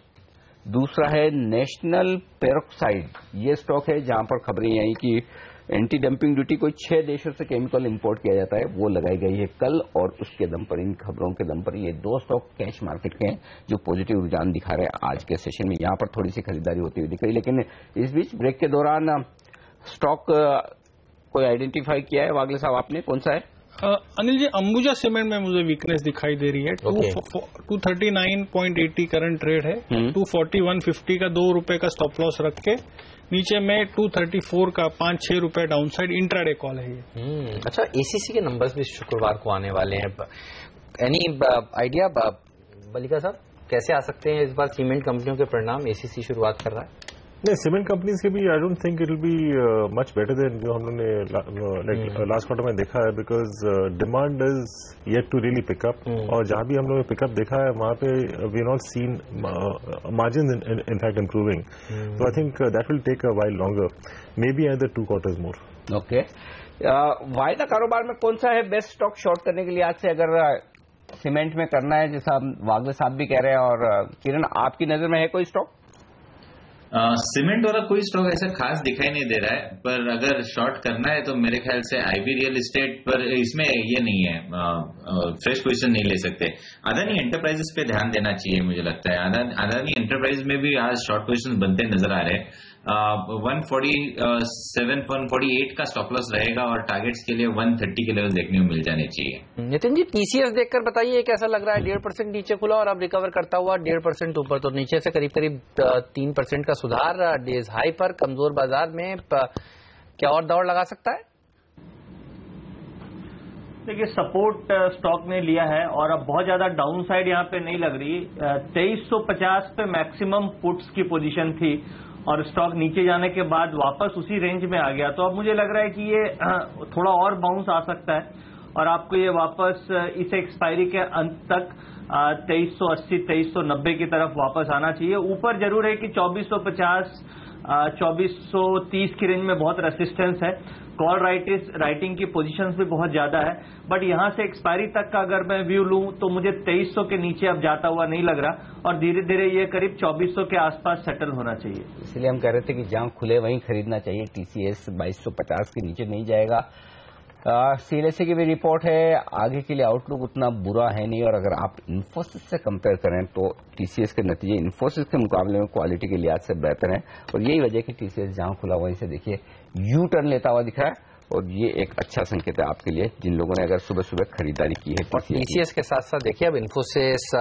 दूसरा है नेशनल पेरोक्साइड। ये स्टॉक है जहां पर खबरें आई कि एंटी डंपिंग ड्यूटी कोई 6 देशों से केमिकल इंपोर्ट किया जाता है, वो लगाई गई है कल, और उसके दम पर, इन खबरों के दम पर ये 2 स्टॉक कैश मार्केट के हैं जो पॉजिटिव रुझान दिखा रहे हैं आज के सेशन में। यहां पर थोड़ी सी खरीदारी होती हुई दिख रही, लेकिन इस बीच ब्रेक के दौरान स्टॉक कोई आइडेंटिफाई किया है वागले साहब आपने, कौन सा है? अनिल जी, अंबुजा सीमेंट में मुझे वीकनेस दिखाई दे रही है। 239.80 करंट ट्रेड है। 241.50 का 2 रुपए का स्टॉप लॉस रख के नीचे में 234 का 5-6 रुपए डाउनसाइड इंट्राडे कॉल है ये। अच्छा, एसीसी के नंबर्स भी शुक्रवार को आने वाले हैं। एनी आइडिया मलिका साहब, कैसे आ सकते हैं इस बार सीमेंट कंपनियों के परिणाम? एसीसी शुरुआत कर रहा है। नहीं, सीमेंट कंपनीज के भी I don't think it will be much better than जो हम लोगों ने लास्ट क्वार्टर में देखा है, because demand is yet to really pick up, और जहां भी हम लोगों ने पिकअप देखा है वहां पे we not seen margin in fact improving, so I think that will take a while longer, maybe other 2 quarters more. Okay, वायदा कारोबार में कौन सा है बेस्ट स्टॉक शॉर्ट करने के लिए आज से, अगर सीमेंट में करना है जैसा वागले साहब भी कह रहे हैं? और किरण, आपकी नजर में है कोई स्टॉक? सीमेंट वाला कोई स्टॉक ऐसा खास दिखाई नहीं दे रहा है, पर अगर शॉर्ट करना है तो मेरे ख्याल से आईबी रियल एस्टेट पर, इसमें ये नहीं है, फ्रेश पोजीशन नहीं ले सकते। अदानी एंटरप्राइजेस पे ध्यान देना चाहिए मुझे लगता है। अदानी एंटरप्राइज में भी आज शॉर्ट पोजीशन बनते नजर आ रहे हैं। 147, 148 का स्टॉप लॉस रहेगा और टारगेट्स के लिए 130 के लेवल देखने को मिल जाने चाहिए। नितिन जी, टीसीएस देखकर बताइए कैसा लग रहा है? 1.5% नीचे खुला और अब रिकवर करता हुआ 1.5% ऊपर, तो नीचे से करीब 3% का सुधार डेज हाई पर। कमजोर बाजार में क्या और दौड़ लगा सकता है? देखिए, सपोर्ट स्टॉक ने लिया है और अब बहुत ज्यादा डाउन साइड यहाँ पे नहीं लग रही। 2350 पे मैक्सिमम पुट्स की पोजीशन थी और स्टॉक नीचे जाने के बाद वापस उसी रेंज में आ गया, तो अब मुझे लग रहा है कि ये थोड़ा और बाउंस आ सकता है और आपको ये वापस इस एक्सपायरी के अंत तक 2380, 2390 की तरफ वापस आना चाहिए। ऊपर जरूर है कि 2450 2430 की रेंज में बहुत रेसिस्टेंस है। कॉल राइटिंग की पोजीशंस भी बहुत ज्यादा है, बट यहां से एक्सपायरी तक का अगर मैं व्यू लूं तो मुझे 2300 के नीचे अब जाता हुआ नहीं लग रहा और धीरे धीरे ये करीब 2400 के आसपास सेटल होना चाहिए। इसलिए हम कह रहे थे कि जहां खुले वहीं खरीदना चाहिए। टीसीएस 2250 के नीचे नहीं जाएगा। सीएलएसए की भी रिपोर्ट है, आगे के लिए आउटलुक उतना बुरा है नहीं, और अगर आप इन्फोसिस से कंपेयर करें तो टीसीएस के नतीजे इन्फोसिस के मुकाबले में क्वालिटी के लिहाज से बेहतर हैं, और यही वजह कि टीसीएस जहां खुला वहीं से देखिए यू टर्न लेता हुआ दिख रहा है, और ये एक अच्छा संकेत है आपके लिए जिन लोगों ने अगर सुबह सुबह खरीदारी की है। टीसीएस के साथ साथ देखिए अब इन्फोसिस,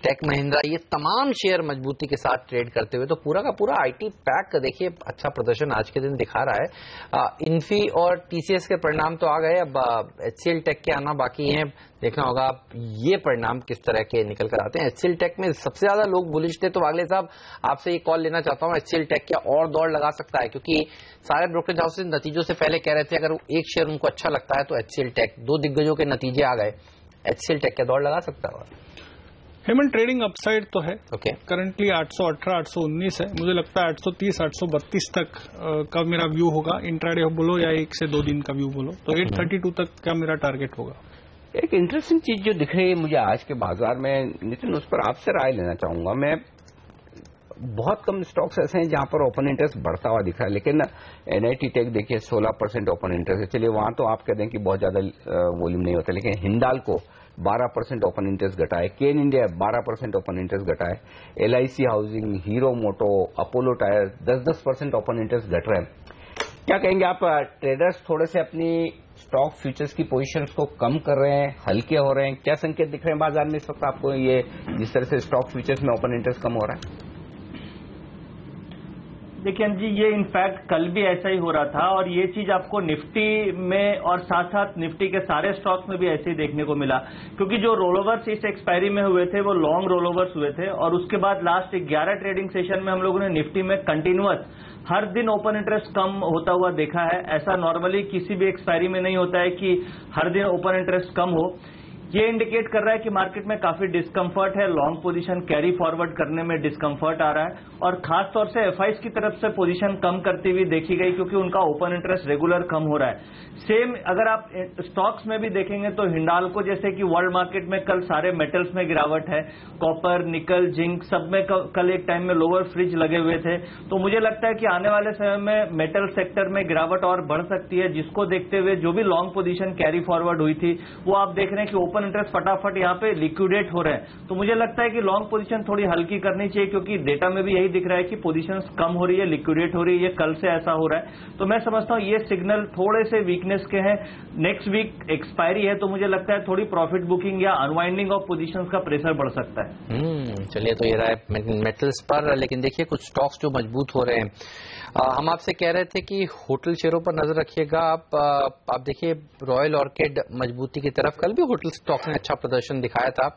टेक महिंद्रा, ये तमाम शेयर मजबूती के साथ ट्रेड करते हुए, तो पूरा का पूरा आईटी पैक देखिए अच्छा प्रदर्शन आज के दिन दिखा रहा है। इन्फी और टीसीएस के परिणाम तो आ गए, अब एचसीएल टेक के आना बाकी है। देखना होगा ये परिणाम किस तरह के निकल कर आते हैं। एचसीएल टेक में सबसे ज्यादा लोग बुलिश थे, तो वागले साहब आपसे ये कॉल लेना चाहता हूँ, एचसीएल टेक क्या और दौड़ लगा सकता है? क्योंकि सारे ब्रोकरेज हाउसेज नतीजों से पहले कह रहे थे अगर एक शेयर उनको अच्छा लगता है तो एचसीएल टेक, दो दिग्गजों के नतीजे आ गए, एचसीएल टेक क्या दौड़ लगा सकता है? हेमंत, ट्रेडिंग अपसाइड तो है। ओके, करंटली 818 819 है। मुझे लगता है 830 832 तक का मेरा व्यू होगा, इंट्राडे बोलो या 1 से 2 दिन का व्यू बोलो, तो 832 तक का मेरा टारगेट होगा। एक इंटरेस्टिंग चीज जो दिख रही है मुझे आज के बाजार में, नितिन, उस पर आपसे राय लेना चाहूंगा मैं। बहुत कम स्टॉक्स ऐसे हैं जहां पर ओपन इंटरेस्ट बढ़ता हुआ दिख रहा है, लेकिन एनआईटी टेक देखिए 16% ओपन इंटरेस्ट है। चलिए वहां तो आप कह दें कि बहुत ज्यादा वॉल्यूम नहीं होता, लेकिन हिंडाल्को 12% ओपन इंटरेस्ट घटा है, केन इंडिया 12% ओपन इंटरेस्ट घटा है, एलआईसी हाउसिंग, हीरो मोटो, अपोलो टायर 10% ओपन इंटरेस्ट घट रहे हैं। क्या कहेंगे आप? ट्रेडर्स थोड़े से अपनी स्टॉक फ्यूचर्स की पोजीशंस को कम कर रहे हैं, हल्के हो रहे हैं, क्या संकेत दिख रहे हैं बाजार में इस वक्त आपको, ये जिस तरह से स्टॉक फ्यूचर्स में ओपन इंटरेस्ट कम हो रहा है? देखिए जी, ये इनफैक्ट कल भी ऐसा ही हो रहा था, और ये चीज आपको निफ्टी में और साथ साथ निफ्टी के सारे स्टॉक्स में भी ऐसे ही देखने को मिला, क्योंकि जो रोलोवर्स इस एक्सपायरी में हुए थे वो लॉन्ग रोलोवर्स हुए थे, और उसके बाद लास्ट 11 ट्रेडिंग सेशन में हम लोगों ने निफ्टी में कंटिन्यूअस हर दिन ओपन इंटरेस्ट कम होता हुआ देखा है। ऐसा नॉर्मली किसी भी एक्सपायरी में नहीं होता है कि हर दिन ओपन इंटरेस्ट कम हो। ये इंडिकेट कर रहा है कि मार्केट में काफी डिस्कम्फर्ट है, लॉन्ग पोजीशन कैरी फॉरवर्ड करने में डिस्कम्फर्ट आ रहा है, और खासतौर से एफआईज की तरफ से पोजीशन कम करती हुई देखी गई, क्योंकि उनका ओपन इंटरेस्ट रेगुलर कम हो रहा है। सेम अगर आप स्टॉक्स में भी देखेंगे तो हिंडाल्को जैसे कि वर्ल्ड मार्केट में कल सारे मेटल्स में गिरावट है, कॉपर, निकल, जिंक सब में कल एक टाइम में लोअर फ्रिज लगे हुए थे। तो मुझे लगता है कि आने वाले समय में मेटल सेक्टर में गिरावट और बढ़ सकती है, जिसको देखते हुए जो भी लॉन्ग पोजीशन कैरी फॉरवर्ड हुई थी वो आप देख रहे हैं कि ओपन इंटरेस्ट फटाफट यहाँ पे लिक्विडेट हो रहे हैं। तो मुझे लगता है कि लॉन्ग पोजीशन थोड़ी हल्की करनी चाहिए, क्योंकि डेटा में भी यही दिख रहा है कि पोजीशंस कम हो रही है, लिक्विडेट हो रही है, ये कल से ऐसा हो रहा है। तो मैं समझता हूँ ये सिग्नल थोड़े से वीकनेस के हैं। नेक्स्ट वीक एक्सपायरी है, तो मुझे लगता है थोड़ी प्रॉफिट बुकिंग या अनवाइंडिंग ऑफ पोजीशंस का प्रेशर बढ़ सकता है। चलिए, तो ये रहा है मेटल्स पर, लेकिन देखिए कुछ स्टॉक्स जो मजबूत हो रहे हैं। हम आपसे कह रहे थे कि होटल शेयरों पर नजर रखिएगा आप देखिए रॉयल ऑर्किड मजबूती की तरफ, कल भी होटल स्टॉक ने अच्छा प्रदर्शन दिखाया था,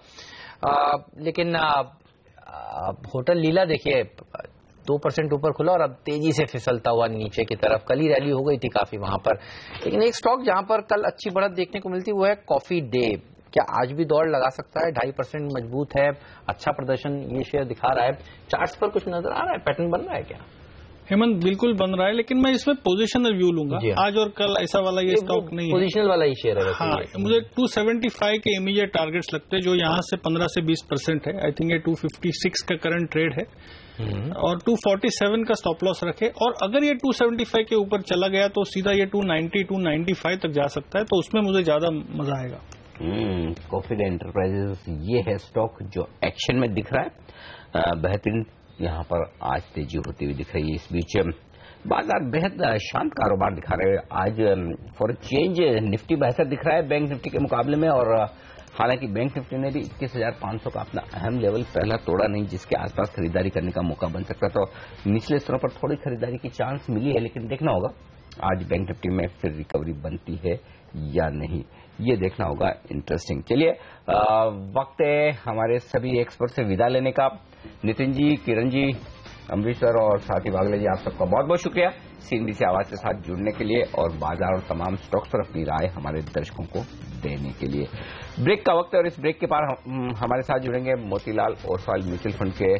लेकिन होटल लीला देखिए 2% ऊपर खुला और अब तेजी से फिसलता हुआ नीचे की तरफ। कल ही रैली हो गई थी काफी वहां पर, लेकिन एक स्टॉक जहां पर कल अच्छी बढ़त देखने को मिलती वो है कॉफी डे। क्या आज भी दौड़ लगा सकता है? 2.5% मजबूत है, अच्छा प्रदर्शन ये शेयर दिखा रहा है। चार्ट्स पर कुछ नजर आ रहा है, पैटर्न बन रहा है क्या? हेमंत, बिल्कुल बन रहा है, लेकिन मैं इसमें पोजिशनल व्यू लूंगा। आज और कल ऐसा वाला ये स्टॉक नहीं है, पोजिशनल वाला ही शेयर है। हाँ, मुझे 275 के इमीडिएट टारगेट्स लगते हैं, जो यहाँ से 15 से 20% है। आई थिंक ये 256 का करंट ट्रेड है, और 247 का स्टॉप लॉस रखे, और अगर ये 275 के ऊपर चला गया तो सीधा ये 290 295 तक जा सकता है, तो उसमें मुझे ज्यादा मजा आएगा। कॉफी डे एंटरप्राइजेस ये है स्टॉक जो एक्शन में दिख रहा है, बेहतरीन यहाँ पर आज तेजी होती हुई दिख रही है। इस बीच बाजार बेहद शांत कारोबार दिखा रहे हैं आज। फॉर चेंज निफ्टी बेहतर दिख रहा है बैंक निफ्टी के मुकाबले में, और हालांकि बैंक निफ्टी ने भी 21,500 का अपना अहम लेवल पहला तोड़ा नहीं, जिसके आसपास खरीदारी करने का मौका बन सकता। तो निचले स्तरों पर थोड़ी खरीदारी की चांस मिली है, लेकिन देखना होगा आज बैंक निफ्टी में फिर रिकवरी बनती है या नहीं, ये देखना होगा। इंटरेस्टिंग। चलिए, वक्त है हमारे सभी एक्सपर्ट से विदा लेने का। नितिन जी, किरण जी, अमरीश सर और साथी वागले जी, आप सबका बहुत बहुत शुक्रिया सीएनबीसी आवाज के साथ जुड़ने के लिए और बाजार और तमाम स्टॉक्स पर अपनी राय हमारे दर्शकों को देने के लिए। ब्रेक का वक्त है और इस ब्रेक के पार हमारे साथ जुड़ेंगे मोतीलाल ओसवाल म्यूचुअल फंड के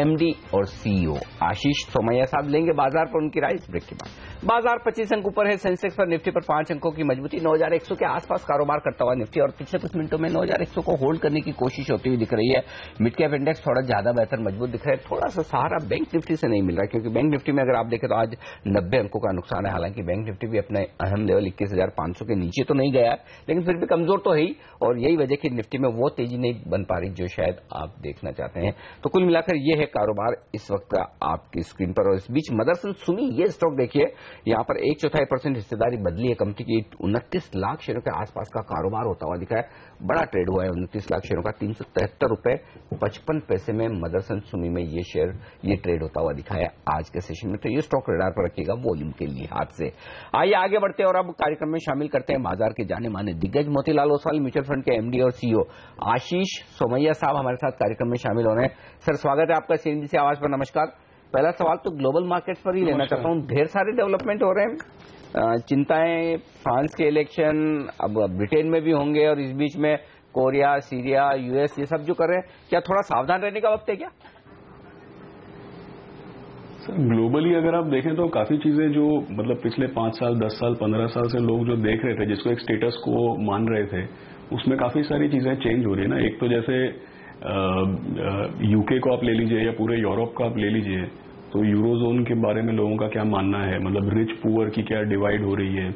एमडी और सीईओ आशीष सोमैया साहब। लेंगे बाजार पर उनकी राय इस ब्रेक के बाद। बाजार 25 अंक ऊपर है, सेंसेक्स पर निफ्टी पर 5 अंकों की मजबूती, 9100 के आसपास कारोबार करता हुआ निफ्टी और पिछले कुछ मिनटों में 9100 को होल्ड करने की कोशिश होती हुई दिख रही है। मिड कैप इंडेक्स थोड़ा ज्यादा बेहतर मजबूत दिख रहा है, थोड़ा सा सहारा बैंक निफ्टी से नहीं मिल रहा, क्योंकि बैंक निफ्टी में अगर आप देखें तो आज 90 अंकों का नुकसान है। हालांकि बैंक निफ्टी भी अपने अहम लेवल 21,500 के नीचे तो नहीं गया है, लेकिन फिर भी कमजोर तो है ही, और यही वजह कि निफ्टी में वो तेजी नहीं बन पा रही जो शायद आप देखना चाहते हैं। तो कुल मिलाकर ये है कारोबार इस वक्त आपकी स्क्रीन पर। और इस बीच मदरसन सुमी ये स्टॉक देखिए, यहां पर 1/4% हिस्सेदारी बदली है कंपनी की। 29 लाख शेयरों के आसपास का कारोबार होता हुआ दिखा है, बड़ा ट्रेड हुआ है 29 लाख शेयरों का। 373.55 में मदरसन सुमी में ये शेयर ये ट्रेड होता हुआ दिखा है आज के सेशन में। तो ये स्टॉक रडार पर रखिएगा वॉल्यूम के लिहाज से। आइए आगे बढ़ते हैं और अब कार्यक्रम में शामिल करते हैं बाजार के जाने माने दिग्गज मोतीलाल ओसवाल म्यूचुअल फंड के एमडी और सीईओ आशीष सोमैया साहब हमारे साथ कार्यक्रम में शामिल हो रहे हैं। सर स्वागत है आपका सीएनबीसी आवाज पर। नमस्कार। पहला सवाल तो ग्लोबल मार्केट्स पर ही लेना चाहता हूं। ढेर सारे डेवलपमेंट हो रहे हैं, चिंताएं फ्रांस के इलेक्शन, अब ब्रिटेन में भी होंगे, और इस बीच में कोरिया, सीरिया, यूएस ये सब जो कर रहे हैं, क्या थोड़ा सावधान रहने का वक्त है क्या? सर ग्लोबली अगर आप देखें तो काफी चीजें जो मतलब पिछले 5 साल 10 साल 15 साल से लोग जो देख रहे थे, जिसको एक स्टेटस को मान रहे थे, उसमें काफी सारी चीजें चेंज हो रही है ना। एक तो जैसे यूके को आप ले लीजिए या पूरे यूरोप का आप ले लीजिए, तो यूरोजोन के बारे में लोगों का क्या मानना है, मतलब रिच पुअर की क्या डिवाइड हो रही है,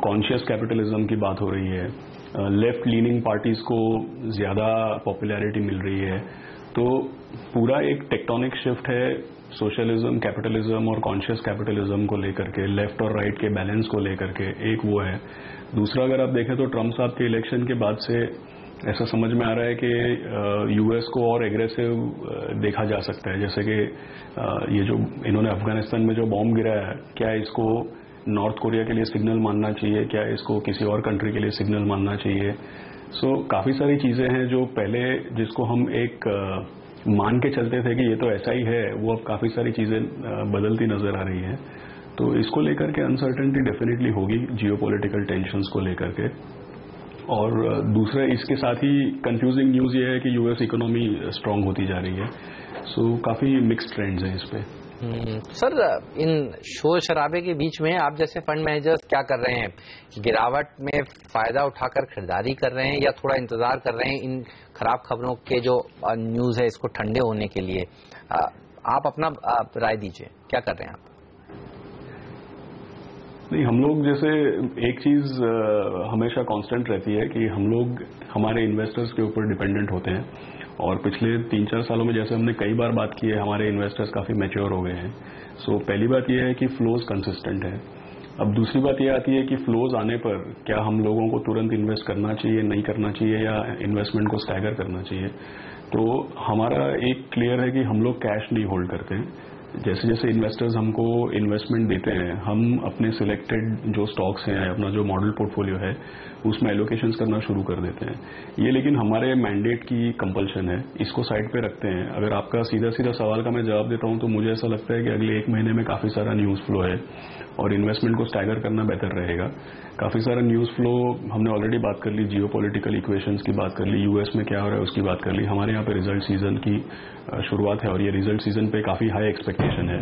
कॉन्शियस कैपिटलिज्म की बात हो रही है, लेफ्ट लीनिंग पार्टीज को ज्यादा पॉपुलैरिटी मिल रही है। तो पूरा एक टेक्टोनिक शिफ्ट है सोशलिज्म, कैपिटलिज्म और कॉन्शियस कैपिटलिज्म को लेकर के, लेफ्ट और राइट के बैलेंस को लेकर के। एक वो है। दूसरा अगर आप देखें तो ट्रम्प साहब के इलेक्शन के बाद से ऐसा समझ में आ रहा है कि यूएस को और एग्रेसिव देखा जा सकता है। जैसे कि ये जो इन्होंने अफगानिस्तान में जो बॉम्ब गिराया, क्या इसको नॉर्थ कोरिया के लिए सिग्नल मानना चाहिए, क्या इसको किसी और कंट्री के लिए सिग्नल मानना चाहिए। सो काफी सारी चीजें हैं जो पहले जिसको हम एक मान के चलते थे कि ये तो ऐसा ही है, वो अब काफी सारी चीजें बदलती नजर आ रही हैं। तो इसको लेकर के अनसर्टेनिटी डेफिनेटली होगी, जियोपॉलिटिकल टेंशंस को लेकर के। और दूसरा इसके साथ ही कंफ्यूजिंग न्यूज ये है कि यूएस इकोनॉमी स्ट्रांग होती जा रही है। सो काफी मिक्स्ड ट्रेंड्स हैं इस पे। सर इन शोर शराबे के बीच में आप जैसे फंड मैनेजर्स क्या कर रहे हैं? गिरावट में फायदा उठाकर खरीदारी कर रहे हैं या थोड़ा इंतजार कर रहे हैं इन खराब खबरों के जो न्यूज है इसको ठंडे होने के लिए? आप अपना राय दीजिए, क्या कर रहे हैं आप? नहीं, हम लोग जैसे एक चीज हमेशा कांस्टेंट रहती है कि हम लोग हमारे इन्वेस्टर्स के ऊपर डिपेंडेंट होते हैं। और पिछले 3-4 सालों में जैसे हमने कई बार बात की है, हमारे इन्वेस्टर्स काफी मैच्योर हो गए हैं। सो पहली बात यह है कि फ्लोज कंसिस्टेंट है। अब दूसरी बात यह आती है कि फ्लोज आने पर क्या हम लोगों को तुरंत इन्वेस्ट करना चाहिए, नहीं करना चाहिए, या इन्वेस्टमेंट को स्टैगर करना चाहिए। तो हमारा एक क्लियर है कि हम लोग कैश नहीं होल्ड करते। जैसे जैसे इन्वेस्टर्स हमको इन्वेस्टमेंट देते हैं, हम अपने सिलेक्टेड जो स्टॉक्स हैं, अपना जो मॉडल पोर्टफोलियो है, उसमें एलोकेशंस करना शुरू कर देते हैं। ये लेकिन हमारे मैंडेट की कंपल्शन है, इसको साइड पे रखते हैं। अगर आपका सीधा सीधा सवाल का मैं जवाब देता हूं तो मुझे ऐसा लगता है कि अगले 1 महीने में काफी सारा न्यूज फ्लो है और इन्वेस्टमेंट को स्टैगर करना बेहतर रहेगा। काफी सारा न्यूज फ्लो हमने ऑलरेडी बात कर ली, जियोपॉलिटिकल इक्वेशंस की बात कर ली, यूएस में क्या हो रहा है उसकी बात कर ली। हमारे यहाँ पे रिजल्ट सीजन की शुरुआत है और ये रिजल्ट सीजन पे काफी हाई एक्सपेक्टेशन है।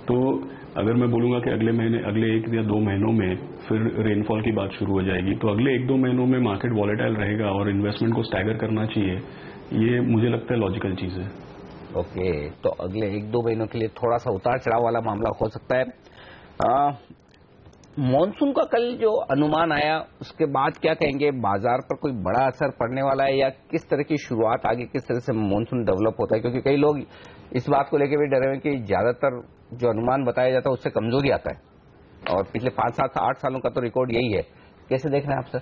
तो अगर मैं बोलूंगा कि अगले 1 या 2 महीनों में फिर रेनफॉल की बात शुरू हो जाएगी, तो अगले 1-2 महीनों में मार्केट वॉलेटाइल रहेगा और इन्वेस्टमेंट को स्टैगर करना चाहिए, ये मुझे लगता है लॉजिकल चीज है। ओके, तो अगले 1-2 महीनों के लिए थोड़ा सा उतार चढ़ाव वाला मामला हो सकता है। मॉनसून का कल जो अनुमान आया उसके बाद क्या कहेंगे, बाजार पर कोई बड़ा असर पड़ने वाला है या किस तरह की शुरुआत आगे किस तरह से मॉनसून डेवलप होता है? क्योंकि कई लोग इस बात को लेकर भी डरे हुए कि ज्यादातर जो अनुमान बताया जाता है उससे कमजोरी आता है और पिछले 5, 7, 8 सालों का तो रिकॉर्ड यही है। कैसे देख रहे हैं आप सर?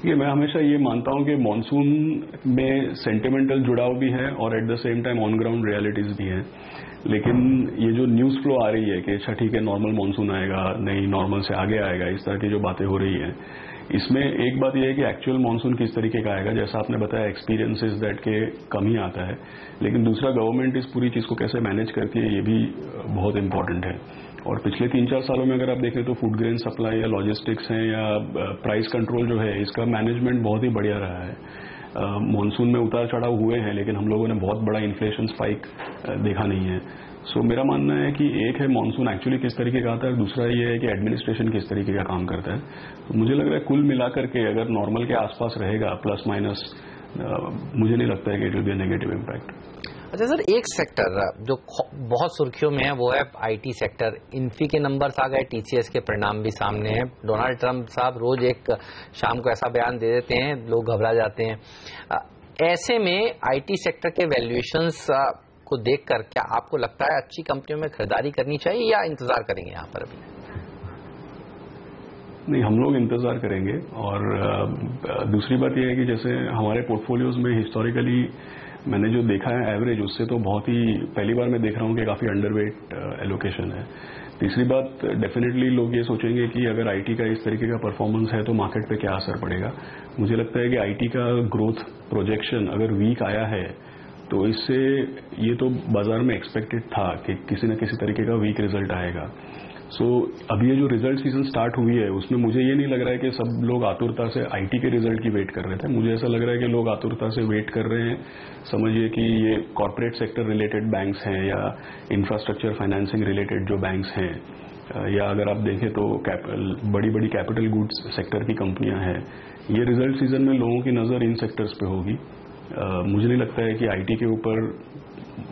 ये मैं हमेशा ये मानता हूं कि मॉनसून में सेंटिमेंटल जुड़ाव भी है और eight the same time on ground realities भी हैं। लेकिन ये जो न्यूज फ्लो आ रही है कि अच्छा ठीक है नॉर्मल मॉनसून आएगा, नहीं नॉर्मल से आगे आएगा, इस तरह की जो बातें हो रही हैं, इसमें एक बात यह है कि एक्चुअल मॉनसून किस तरीके का आएगा। जैसा आपने बताया एक्सपीरियंस इज दैट के कम ही आता है, लेकिन दूसरा गवर्नमेंट इस पूरी चीज को कैसे मैनेज करती है ये भी बहुत इंपॉर्टेंट है। और पिछले 3-4 सालों में अगर आप देखें तो फूड ग्रेन सप्लाई या लॉजिस्टिक्स हैं या प्राइस कंट्रोल जो है, इसका मैनेजमेंट बहुत ही बढ़िया रहा है। मॉनसून में उतार चढ़ाव हुए हैं, लेकिन हम लोगों ने बहुत बड़ा इन्फ्लेशन स्पाइक देखा नहीं है। सो मेरा मानना है कि एक है मॉनसून एक्चुअली किस तरीके का आता है, दूसरा ये है कि एडमिनिस्ट्रेशन किस तरीके का काम करता है। तो मुझे लग रहा है कुल मिलाकर के अगर नॉर्मल के आसपास रहेगा प्लस माइनस, मुझे नहीं लगता है कि it will be a negative impact. अच्छा सर, एक सेक्टर जो बहुत सुर्खियों में है वो है आईटी सेक्टर। इन्फी के नंबर्स आ गए, टीसीएस के परिणाम भी सामने हैं। डोनाल्ड ट्रंप साहब रोज एक शाम को ऐसा बयान दे देते हैं, लोग घबरा जाते हैं। ऐसे में आईटी सेक्टर के वैल्यूएशंस को देखकर क्या आपको लगता है अच्छी कंपनियों में खरीदारी करनी चाहिए या इंतजार करेंगे यहाँ पर? अभी नहीं, हम लोग इंतजार करेंगे। और दूसरी बात यह है कि जैसे हमारे पोर्टफोलियोज में हिस्टोरिकली मैंने जो देखा है एवरेज, उससे तो बहुत ही पहली बार मैं देख रहा हूँ कि काफी अंडरवेट एलोकेशन है। तीसरी बात, डेफिनेटली लोग ये सोचेंगे कि अगर आईटी का इस तरीके का परफॉर्मेंस है तो मार्केट पे क्या असर पड़ेगा। मुझे लगता है कि आईटी का ग्रोथ प्रोजेक्शन अगर वीक आया है तो इससे ये तो बाजार में एक्सपेक्टेड था कि किसी न किसी तरीके का वीक रिजल्ट आएगा। सो अभी ये जो रिजल्ट सीजन स्टार्ट हुई है उसमें मुझे ये नहीं लग रहा है कि सब लोग आतुरता से आईटी के रिजल्ट की वेट कर रहे थे। मुझे ऐसा लग रहा है कि लोग आतुरता से वेट कर रहे हैं। समझिए कि ये कॉर्पोरेट सेक्टर रिलेटेड बैंक्स हैं या इंफ्रास्ट्रक्चर फाइनेंसिंग रिलेटेड जो बैंक्स हैं, या अगर आप देखें तो बड़ी बड़ी कैपिटल गुड्स सेक्टर की कंपनियां हैं, ये रिजल्ट सीजन में लोगों की नजर इन सेक्टर्स पे होगी। मुझे नहीं लगता है कि आईटी के ऊपर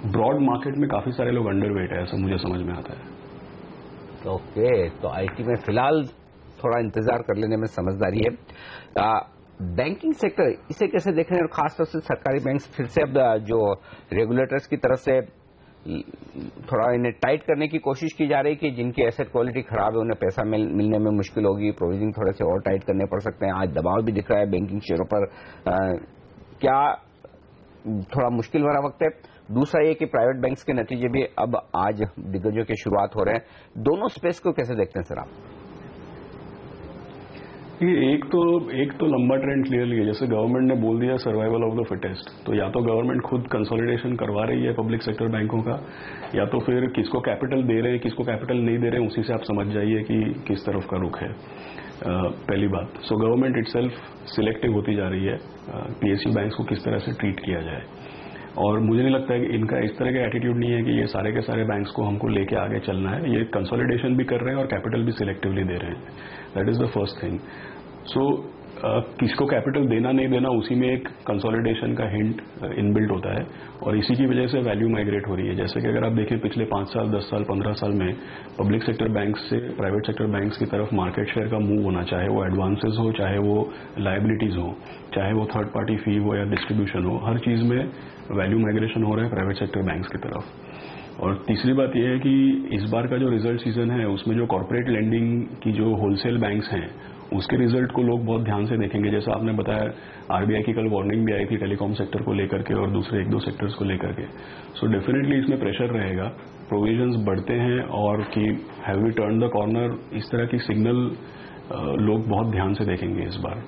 ब्रॉड मार्केट में काफी सारे लोग अंडरवेट है, ऐसा मुझे समझ में आता है। ओके, तो आईटी में फिलहाल थोड़ा इंतजार कर लेने में समझदारी है। बैंकिंग सेक्टर इसे कैसे देख रहे हैं, और खासतौर से सरकारी बैंक फिर से अब जो रेगुलेटर्स की तरफ से थोड़ा इन्हें टाइट करने की कोशिश की जा रही है कि जिनकी एसेट क्वालिटी खराब है उन्हें पैसा मिलने में मुश्किल होगी, प्रोविजनिंग थोड़े से और टाइट करने पड़ सकते हैं। आज दबाव भी दिख रहा है बैंकिंग शेयरों पर। क्या थोड़ा मुश्किल भरा वक्त है? दूसरा ये कि प्राइवेट बैंक्स के नतीजे भी अब आज दिग्गजों की शुरुआत हो रहे हैं। दोनों स्पेस को कैसे देखते हैं सर आप? ये एक तो लंबा ट्रेंड क्लियरली है। जैसे गवर्नमेंट ने बोल दिया सर्वाइवल ऑफ द फिटेस्ट, तो या तो गवर्नमेंट खुद कंसोलिडेशन करवा रही है पब्लिक सेक्टर बैंकों का, या तो फिर किसको कैपिटल दे रहे हैं किसको कैपिटल नहीं दे रहे हैं, उसी से आप समझ जाइए कि किस तरफ का रुख है। पहली बात, सो गवर्नमेंट इटसेल्फ सिलेक्टिव होती जा रही है पीएसयू बैंक्स को किस तरह से ट्रीट किया जाए। और मुझे नहीं लगता है कि इनका इस तरह का एटीट्यूड नहीं है कि ये सारे के सारे बैंक्स को हमको लेके आगे चलना है। ये कंसोलिडेशन भी कर रहे हैं और कैपिटल भी सिलेक्टिवली दे रहे हैं। That is the first thing. So किसको कैपिटल देना नहीं देना, उसी में एक कंसोलिडेशन का हिंट इनबिल्ट होता है, और इसी की वजह से वैल्यू माइग्रेट हो रही है। जैसे कि अगर आप देखें पिछले 5 साल 10 साल 15 साल में पब्लिक सेक्टर बैंक्स से प्राइवेट सेक्टर बैंक्स की तरफ मार्केट शेयर का मूव होना, चाहे वो एडवांसेस हो, चाहे वो लायबिलिटीज हो, चाहे वो थर्ड पार्टी फी हो या डिस्ट्रीब्यूशन हो, हर चीज में वैल्यू माइग्रेशन हो रहा है प्राइवेट सेक्टर बैंक्स की तरफ। और तीसरी बात यह है कि इस बार का जो रिजल्ट सीजन है उसमें जो कॉर्पोरेट लेंडिंग की जो होलसेल बैंक्स हैं उसके रिजल्ट को लोग बहुत ध्यान से देखेंगे। जैसा आपने बताया, आरबीआई की कल वार्निंग भी आई थी टेलीकॉम सेक्टर को लेकर के और दूसरे 1-2 सेक्टर्स को लेकर के। सो डेफिनेटली इसमें प्रेशर रहेगा, प्रोविजंस बढ़ते हैं और कि have we turn the corner, इस तरह की सिग्नल लोग बहुत ध्यान से देखेंगे इस बार।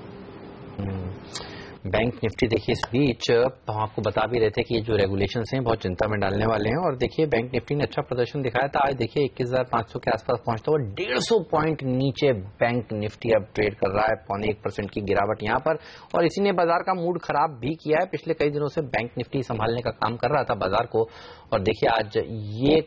बैंक निफ्टी देखिए इस बीच हम आपको बता भी रहे थे कि ये जो रेगुलेशंस हैं बहुत चिंता में डालने वाले हैं, और देखिए बैंक निफ्टी ने अच्छा प्रदर्शन दिखाया था। आज देखिए 21,500 के आसपास पहुंचता हुआ 150 पॉइंट नीचे बैंक निफ्टी अब ट्रेड कर रहा है, 0.25% की गिरावट यहां पर, और इसी ने बाजार का मूड खराब भी किया है। पिछले कई दिनों से बैंक निफ्टी संभालने का काम कर रहा था बाजार को, और देखिए आज ये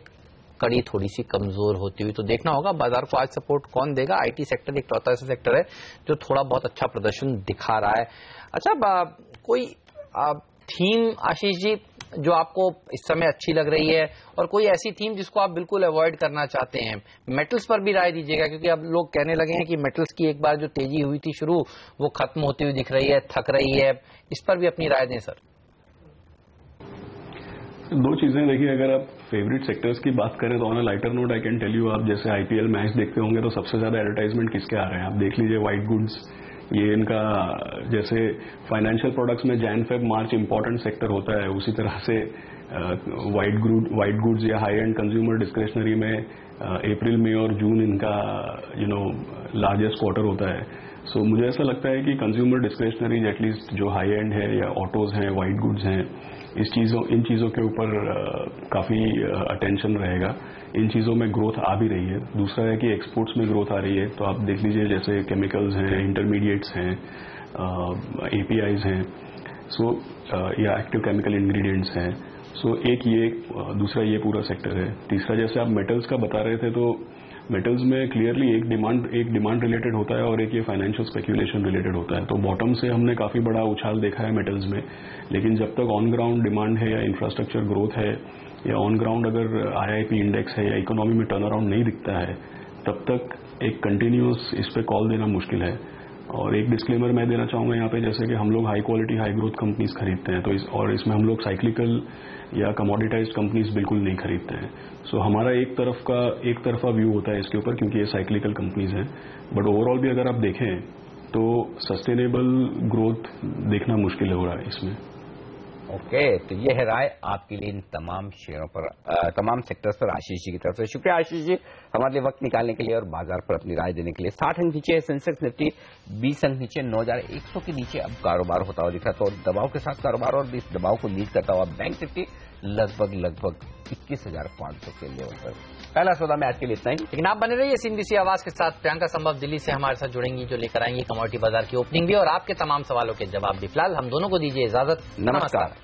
कड़ी थोड़ी सी कमजोर होती हुई, तो देखना होगा बाजार को आज सपोर्ट कौन देगा। आईटी सेक्टर एक चौथा ऐसा सेक्टर है जो थोड़ा बहुत अच्छा प्रदर्शन दिखा रहा है। अच्छा, कोई थीम आशीष जी जो आपको इस समय अच्छी लग रही है, और कोई ऐसी थीम जिसको आप बिल्कुल अवॉइड करना चाहते हैं? मेटल्स पर भी राय दीजिएगा, क्योंकि अब लोग कहने लगे हैं कि मेटल्स की एक बार जो तेजी हुई थी शुरू, वो खत्म होती हुई दिख रही है, थक रही है। इस पर भी अपनी राय दें सर। 2 चीजें देखिए, अगर आप फेवरेट सेक्टर्स की बात करें तो on a lighter note I can tell you, आप जैसे आईपीएल मैच देखते होंगे तो सबसे ज्यादा एडवर्टाइजमेंट किसके आ रहे हैं? आप देख लीजिए, व्हाइट गुड्स, ये इनका जैसे फाइनेंशियल प्रोडक्ट्स में Jan Feb March important sector होता है, उसी तरह से व्हाइट गुड्स या हाई एंड कंज्यूमर डिस्क्रिशनरी में अप्रैल मई और जून इनका लार्जेस्ट क्वार्टर होता है। सो मुझे ऐसा लगता है कि कंज्यूमर डिस्क्रिशनरीज एटलीस्ट जो हाई एंड है या ऑटोज हैं, वाइट गुड्स हैं, इन चीज़ों के ऊपर काफ़ी अटेंशन रहेगा। इन चीज़ों में ग्रोथ आ भी रही है। दूसरा है कि एक्सपोर्ट्स में ग्रोथ आ रही है, तो आप देख लीजिए जैसे केमिकल्स हैं, इंटरमीडिएट्स हैं, APIs हैं, या एक्टिव केमिकल इंग्रेडिएंट्स हैं। एक ये दूसरा ये पूरा सेक्टर है। तीसरा जैसे आप मेटल्स का बता रहे थे, तो मेटल्स में क्लियरली एक डिमांड रिलेटेड होता है और एक ये फाइनेंशियल स्पेक्यूलेशन रिलेटेड होता है। तो बॉटम से हमने काफ़ी बड़ा उछाल देखा है मेटल्स में, लेकिन जब तक ऑन ग्राउंड डिमांड है या इंफ्रास्ट्रक्चर ग्रोथ है या ऑन ग्राउंड अगर IIP इंडेक्स है या इकोनॉमी में टर्न अराउंड नहीं दिखता है, तब तक एक कंटिन्यूस इस पे कॉल देना मुश्किल है। और एक डिस्क्लेमर मैं देना चाहूंगा यहाँ पे, जैसे कि हम लोग high quality high growth companies खरीदते हैं, तो इसमें हम लोग साइक्लिकल या कमोडिटाइज्ड कंपनीज बिल्कुल नहीं खरीदते हैं। हमारा एक तरफा व्यू होता है इसके ऊपर, क्योंकि ये साइक्लिकल कंपनीज हैं। बट ओवरऑल भी अगर आप देखें तो सस्टेनेबल ग्रोथ देखना मुश्किल हो रहा है इसमें। ओके, तो ये है राय आपके लिए इन तमाम शेयरों पर, तमाम सेक्टर्स पर आशीष जी की तरफ से। शुक्रिया आशीष जी हमारे लिए वक्त निकालने के लिए और बाजार पर अपनी राय देने के लिए। 60 अंक नीचे है सेंसेक्स, निफ्टी 20 अंक नीचे 9100 के नीचे अब कारोबार होता हुआ दिख रहा। तो दबाव के साथ कारोबार, और इस दबाव को लीड करता हुआ बैंक निफ्टी लगभग 21,500 के लेवल पर। पहला सौदा में आज के लिए इतना ही, लेकिन आप बने रहिए CNBC आवाज के साथ। प्रियंका संभव दिल्ली से हमारे साथ जुड़ेंगी, जो लेकर आएंगी कमोडिटी बाजार की ओपनिंग भी और आपके तमाम सवालों के जवाब भी। फिलहाल हम दोनों को दीजिए इजाजत। नमस्कार।